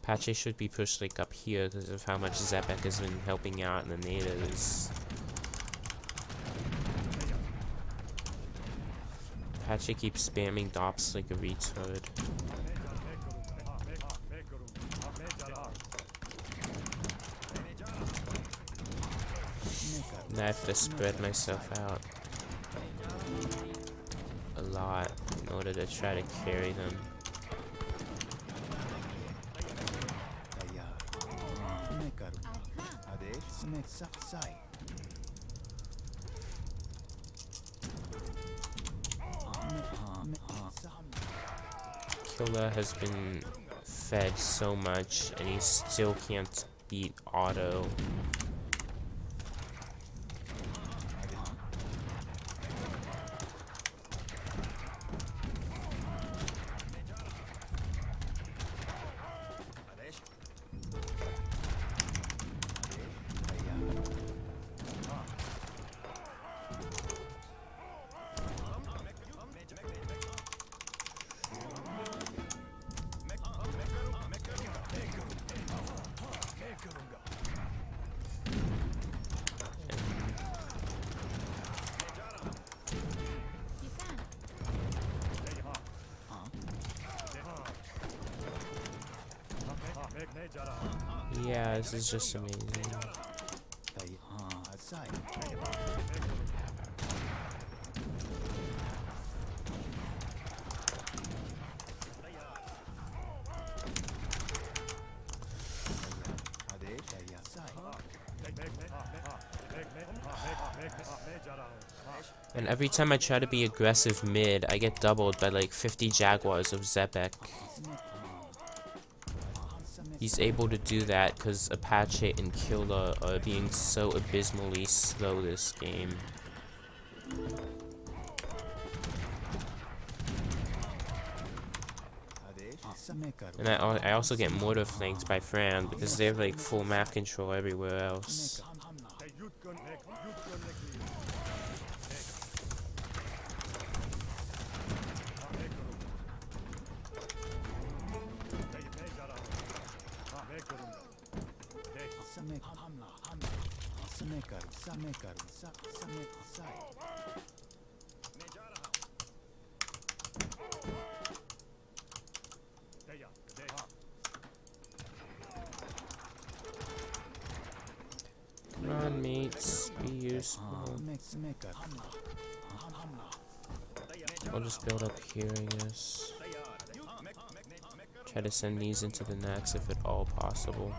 Apache should be pushed like up here because of how much Zebek has been helping out in the natives. Apache keeps spamming dops like a retard. And I have to spread myself out a lot in order to try to carry them. Killa has been fed so much and he still can't beat Otto. Yeah, this is just amazing. And every time I try to be aggressive mid, I get doubled by like 50 Jaguars of Zebek. He's able to do that because Apache and Killa are being so abysmally slow this game. And I also get mortar flanked by Fran because they have like full map control everywhere else. Come on, mates, be useful. I'll just build up here, I guess. Try to send these into the nets if at all possible.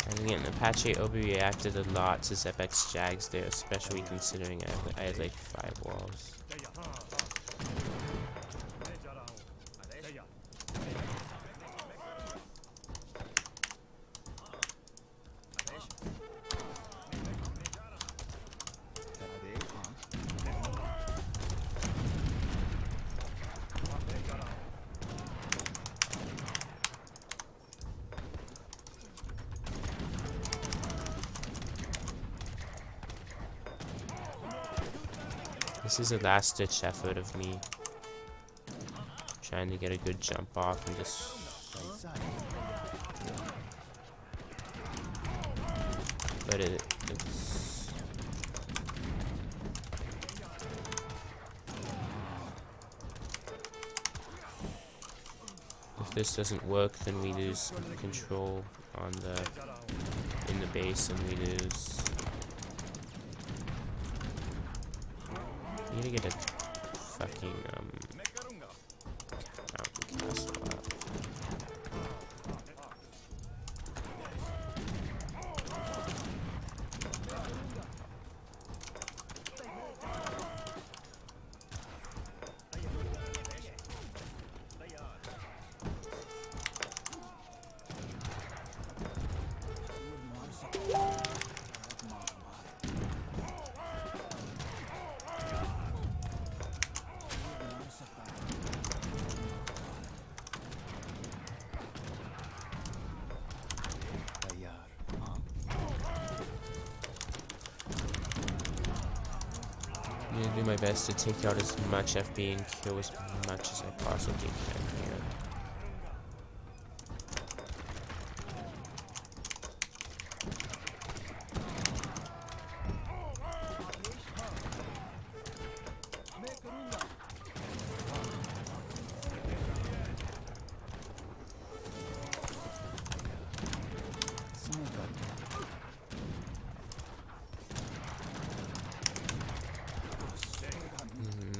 And again, Apache overreacted a lot to Zebek's Jags there, especially considering I had like 5 walls. This is a last-ditch effort of me trying to get a good jump off and just... But it's... If this doesn't work, then we lose control on in the base, and we lose. You need to get a fucking mountain castle up. I'm gonna do my best to take out as much FB and kill as much as I possibly can here.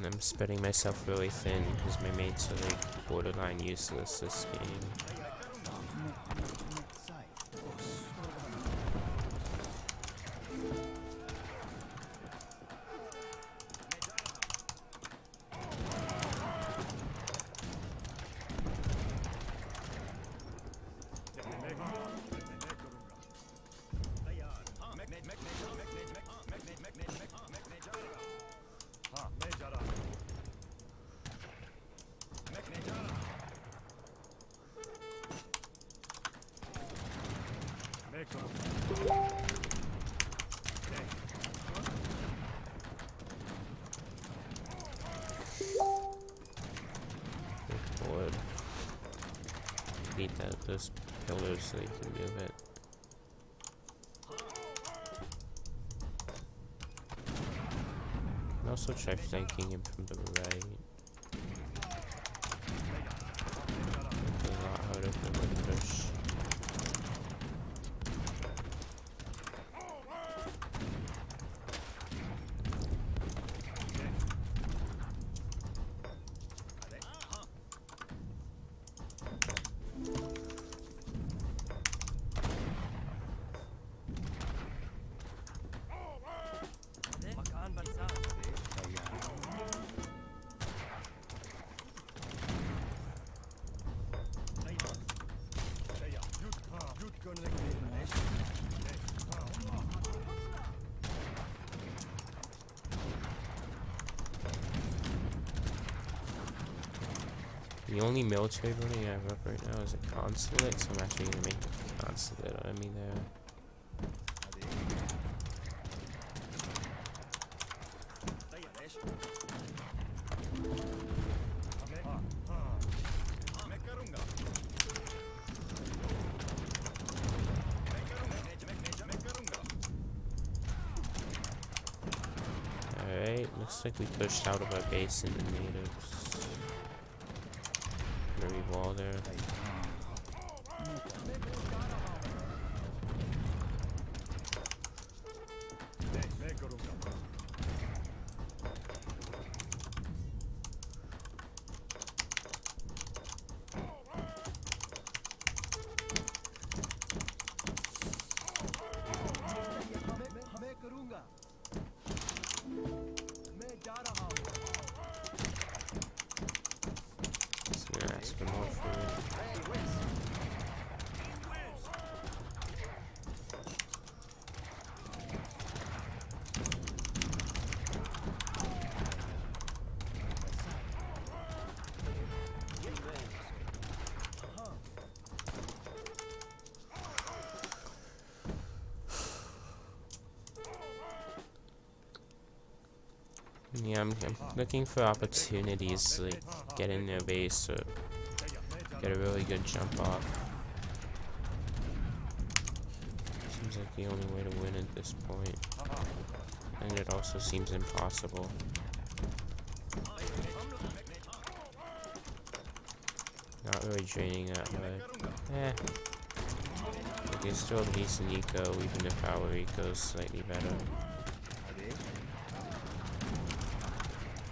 I'm spreading myself really thin because my mates are like borderline useless this game. beat those pillars so you can move it. And also try flanking him from the right. It's a lot harder for him to push. مكان بنسان. Good gun in the clear. The only military building I have up right now is a consulate, so I'm actually gonna make a consulate on me there. Alright, looks like we pushed out of our base in the natives. Very wall there. Just gonna ask for more food. Yeah, I'm looking for opportunities to like get in their base or get a really good jump off. Seems like the only way to win at this point. And it also seems impossible. Not really draining that hard. Like it's still a decent eco, even if our eco is slightly better.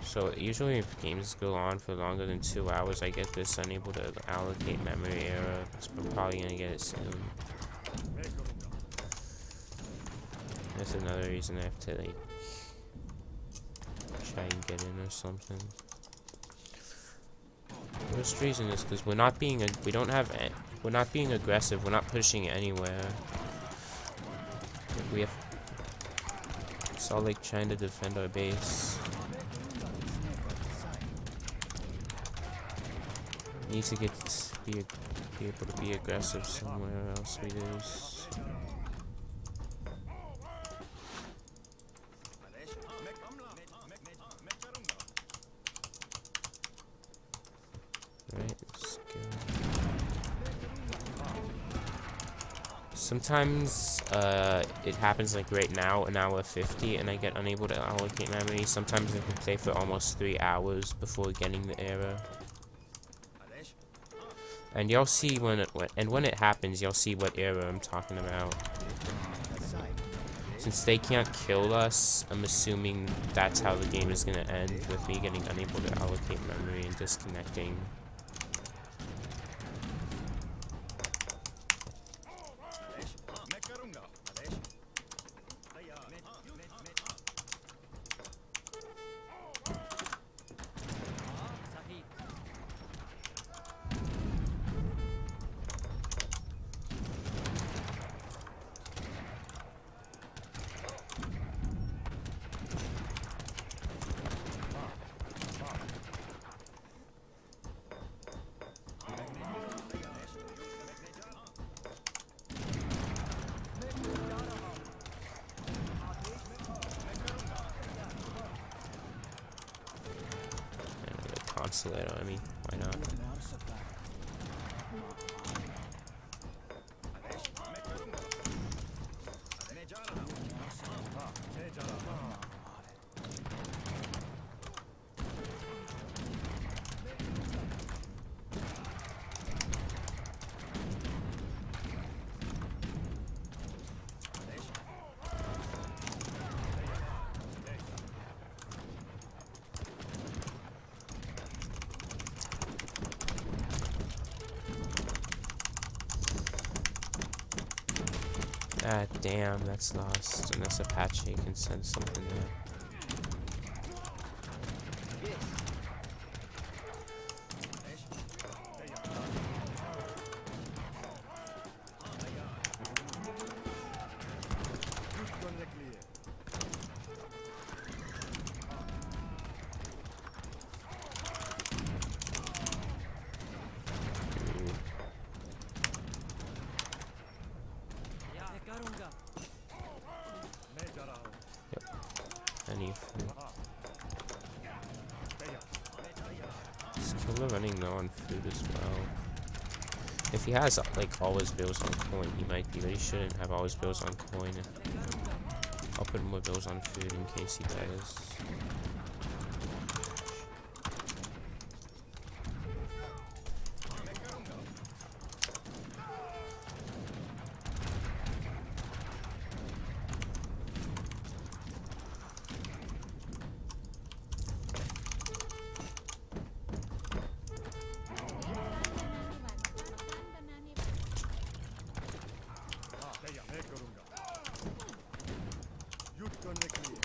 So usually if games go on for longer than 2 hours, I get this unable to allocate memory error. So I'm probably gonna get it soon. That's another reason I have to like try and get in or something. First reason is because we're not being we're not being aggressive. We're not pushing anywhere. Like we have. It's all like trying to defend our base. Need to be able to be aggressive somewhere else we lose. Right, let's go. Sometimes it happens like right now, an hour 50, and I get unable to allocate memory. Sometimes I can play for almost 3 hours before getting the error. And you'll see when it happens, you'll see what error I'm talking about. Since they can't kill us, I'm assuming that's how the game is gonna end, with me getting unable to allocate memory and disconnecting. Consulate, I mean, why not? Ah, damn, that's lost. Unless Apache can send something there. Good gun clear. मैं करूंगा मैं जा रहा हूँ Any food. तैयार Is Killer running low on food as well? If he has like always bills on coin, he might be, but he shouldn't have always bills on coin. I'll put more bills on food in case he does. तैयार मैं करूँगा युद्ध करने के लिए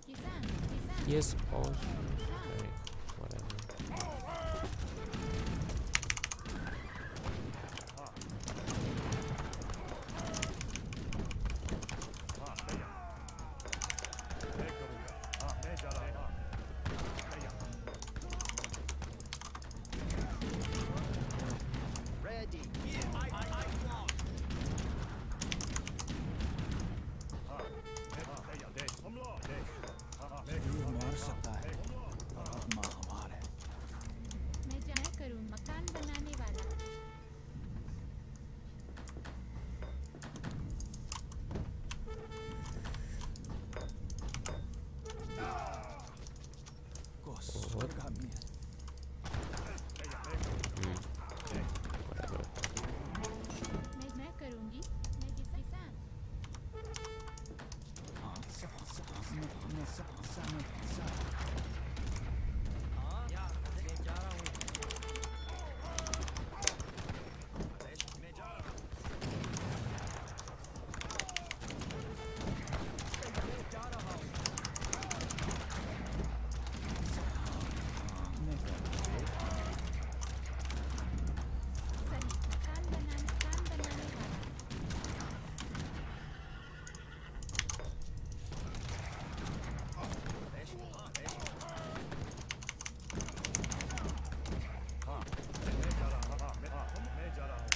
किसान किसान He has always like, whatever. हाँ तैयार मैं करूँगा हाँ मैं जा रहा हूँ तैयार Ready. हाँ तैयार देश हमला देश हाँ मैं मार सकता है माँ हमारे मैं जाया करूँ मकान बनाने वाला Gossorgamia. Whatever. मैं करूँगी मैं किसान मैं जा रहा हूँ सही मकान बनाने वाला मैं जा रहा हूँ हाँ मैं जा रहा हूँ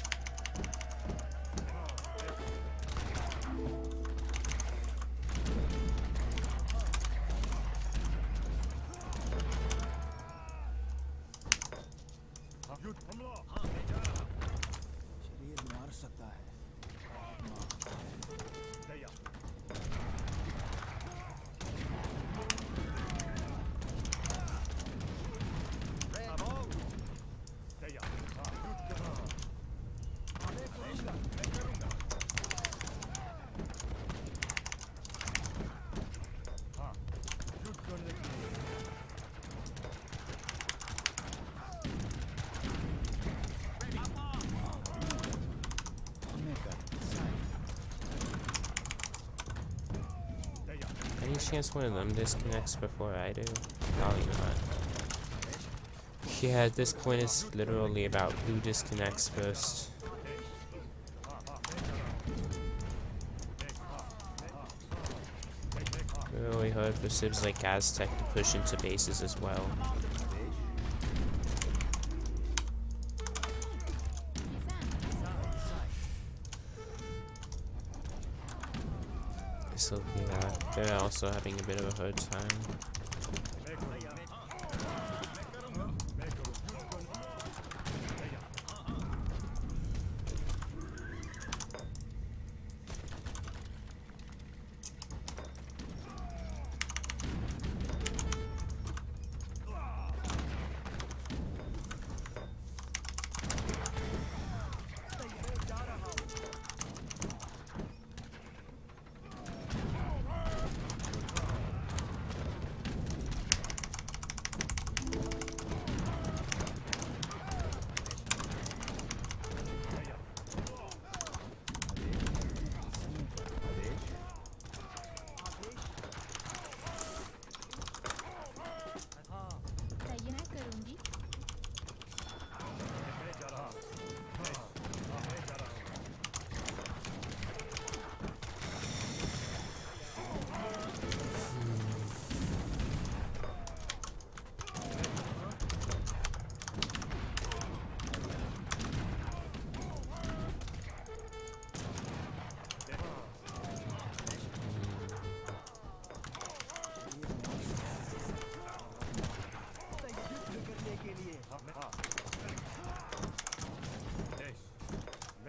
हाँ युद्ध हमला शरीर मार सकता है तैयार तैयार हाँ युद्ध करना मैं करूँगा हाँ युद्ध करने के लिए तैयार Any chance one of them disconnects before I do? Probably not. Yeah, at this point it's literally about who disconnects first. We really hard for Civs like Aztec to push into bases as well. So yeah, they're also having a bit of a hard time.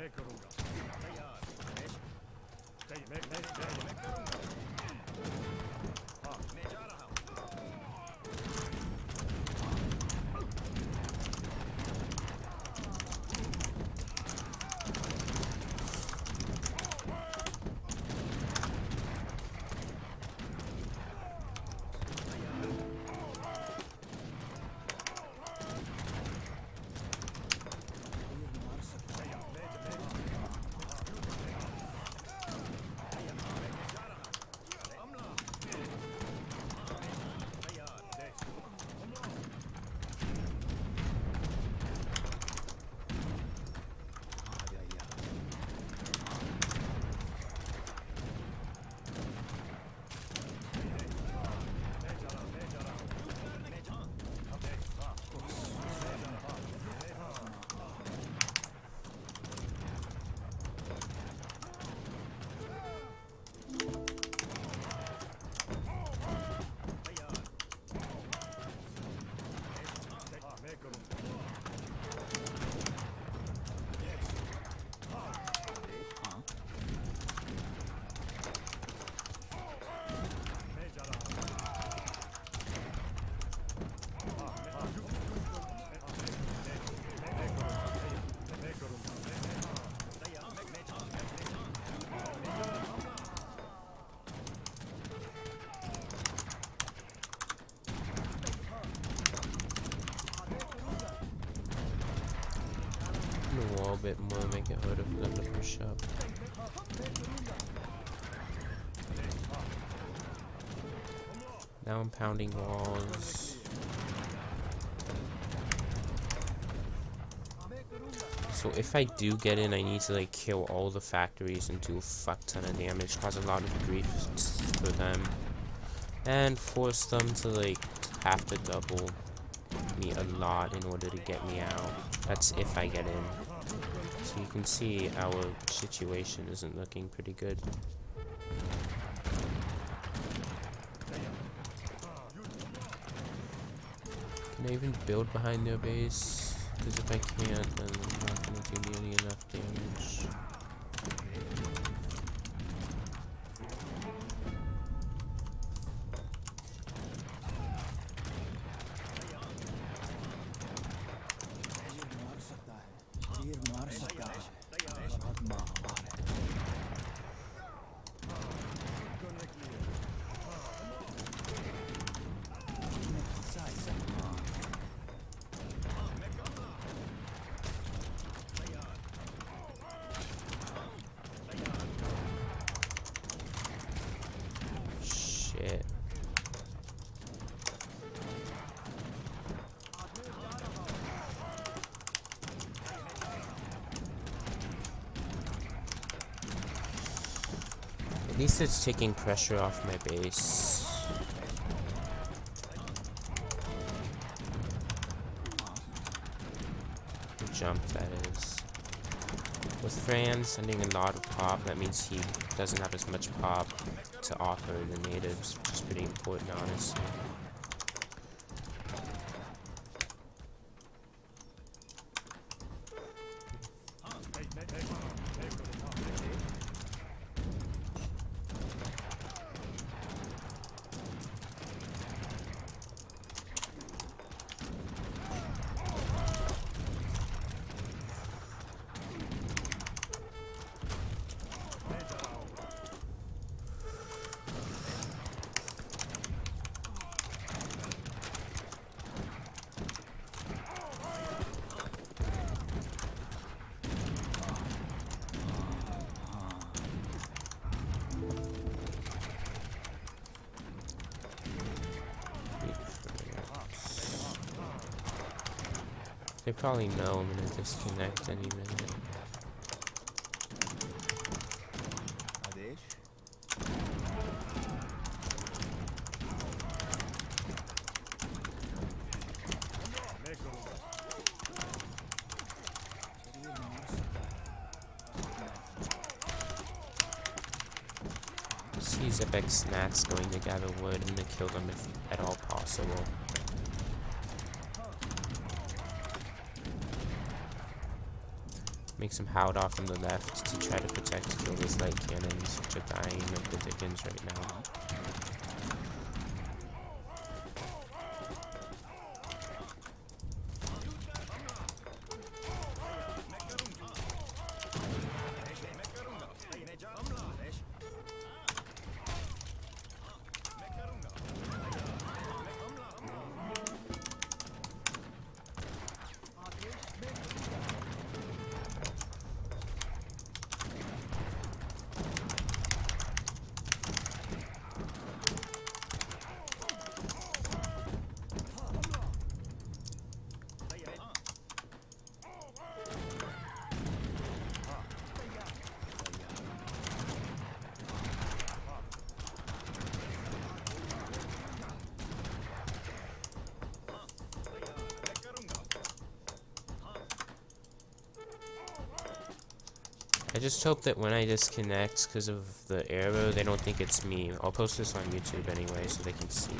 मैं करूंगा तैयार आदेश चाहिए मैं करूंगा हाँ मैं जा रहा हूं A wall bit more, make it harder for them to push up. Now I'm pounding walls. So if I do get in, I need to like kill all the factories and do a fuck ton of damage, cause a lot of grief for them, and force them to like have to double me a lot in order to get me out. That's if I get in. So you can see our situation isn't looking pretty good. Can I even build behind their base? Because if I can't, then I'm not going to do nearly enough damage. Shit. At least it's taking pressure off my base. The jump, that is. With Fran sending a lot of pop, that means he doesn't have as much pop to offer the natives, which is pretty important, honestly. They probably know I'm gonna disconnect any minute. आदेश मैं करूंगा See Zipek snacks going to gather wood and to kill them if at all possible. Make some Howdah from the left to try to protect Kilda's light cannons, which are dying like the Dickens right now. I just hope that when I disconnect because of the arrow, they don't think it's me. I'll post this on YouTube anyway so they can see.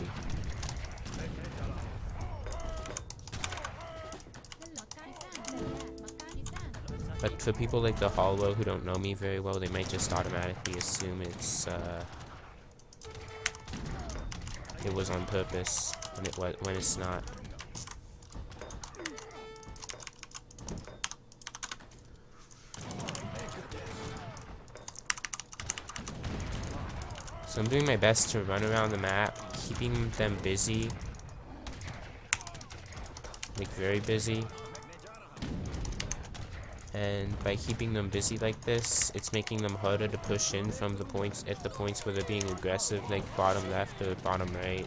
But for people like the Hollow who don't know me very well, they might just automatically assume it was on purpose when it's not. So I'm doing my best to run around the map, keeping them busy. Like, very busy. And by keeping them busy like this, it's making them harder to push in from the points where they're being aggressive, like bottom left or bottom right.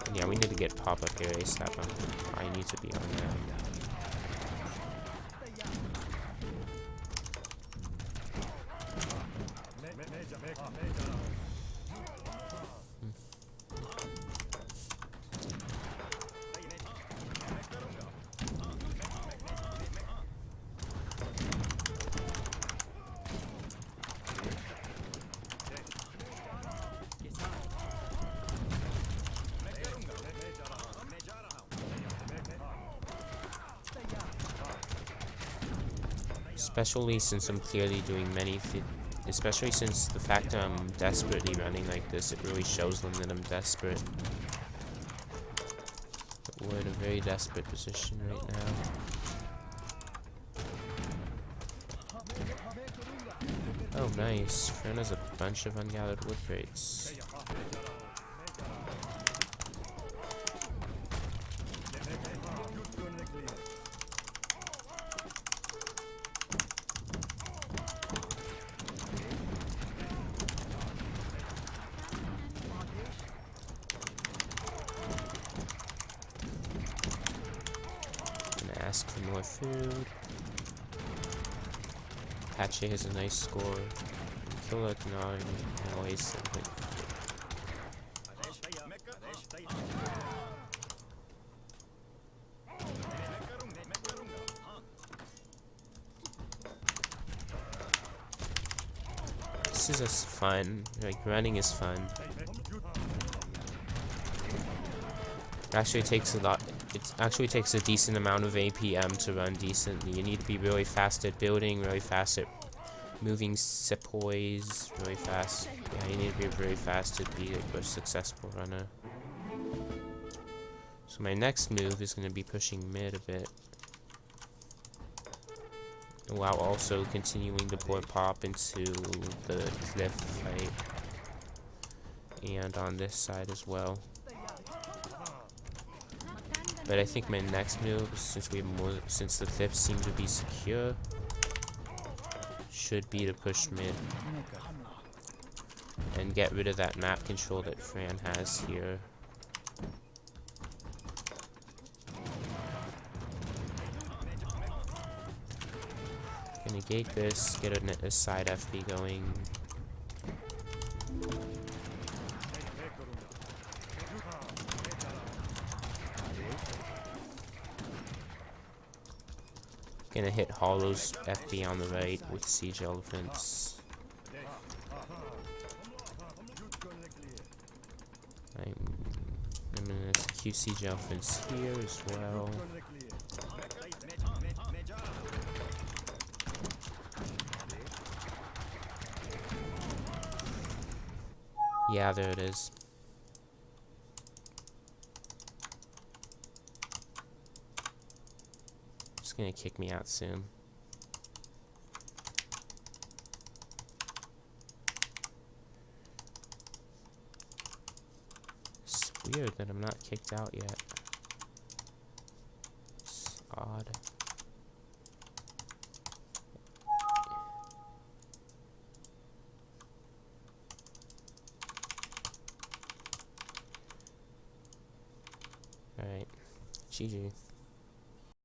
And yeah, we need to get pop-up here ASAP. I need to be on that. Especially since I'm clearly doing especially since the fact that I'm desperately running like this, it really shows them that I'm desperate. But we're in a very desperate position right now. Oh nice, Fran has a bunch of ungathered wood crates. Ask for more food. Apache has a nice score. Killer can always something. This is just fun. Like, running is fun. It actually takes a lot. It actually takes a decent amount of APM to run decently. You need to be really fast at building, really fast at moving sepoys, really fast. Yeah, you need to be very fast to be a successful runner. So my next move is going to be pushing mid a bit, while also continuing to pour pop into the cliff fight, and on this side as well. But I think my next move, since the cliffs seem to be secure, should be to push mid and get rid of that map control that Fran has here. Gonna gate this, get a side FB going. Gonna hit Hollow's FB on the right with Siege Elephants. I'm gonna queue Siege Elephants here as well. Yeah, there it is. It's gonna kick me out soon. It's weird that I'm not kicked out yet. It's odd. Alright. GG.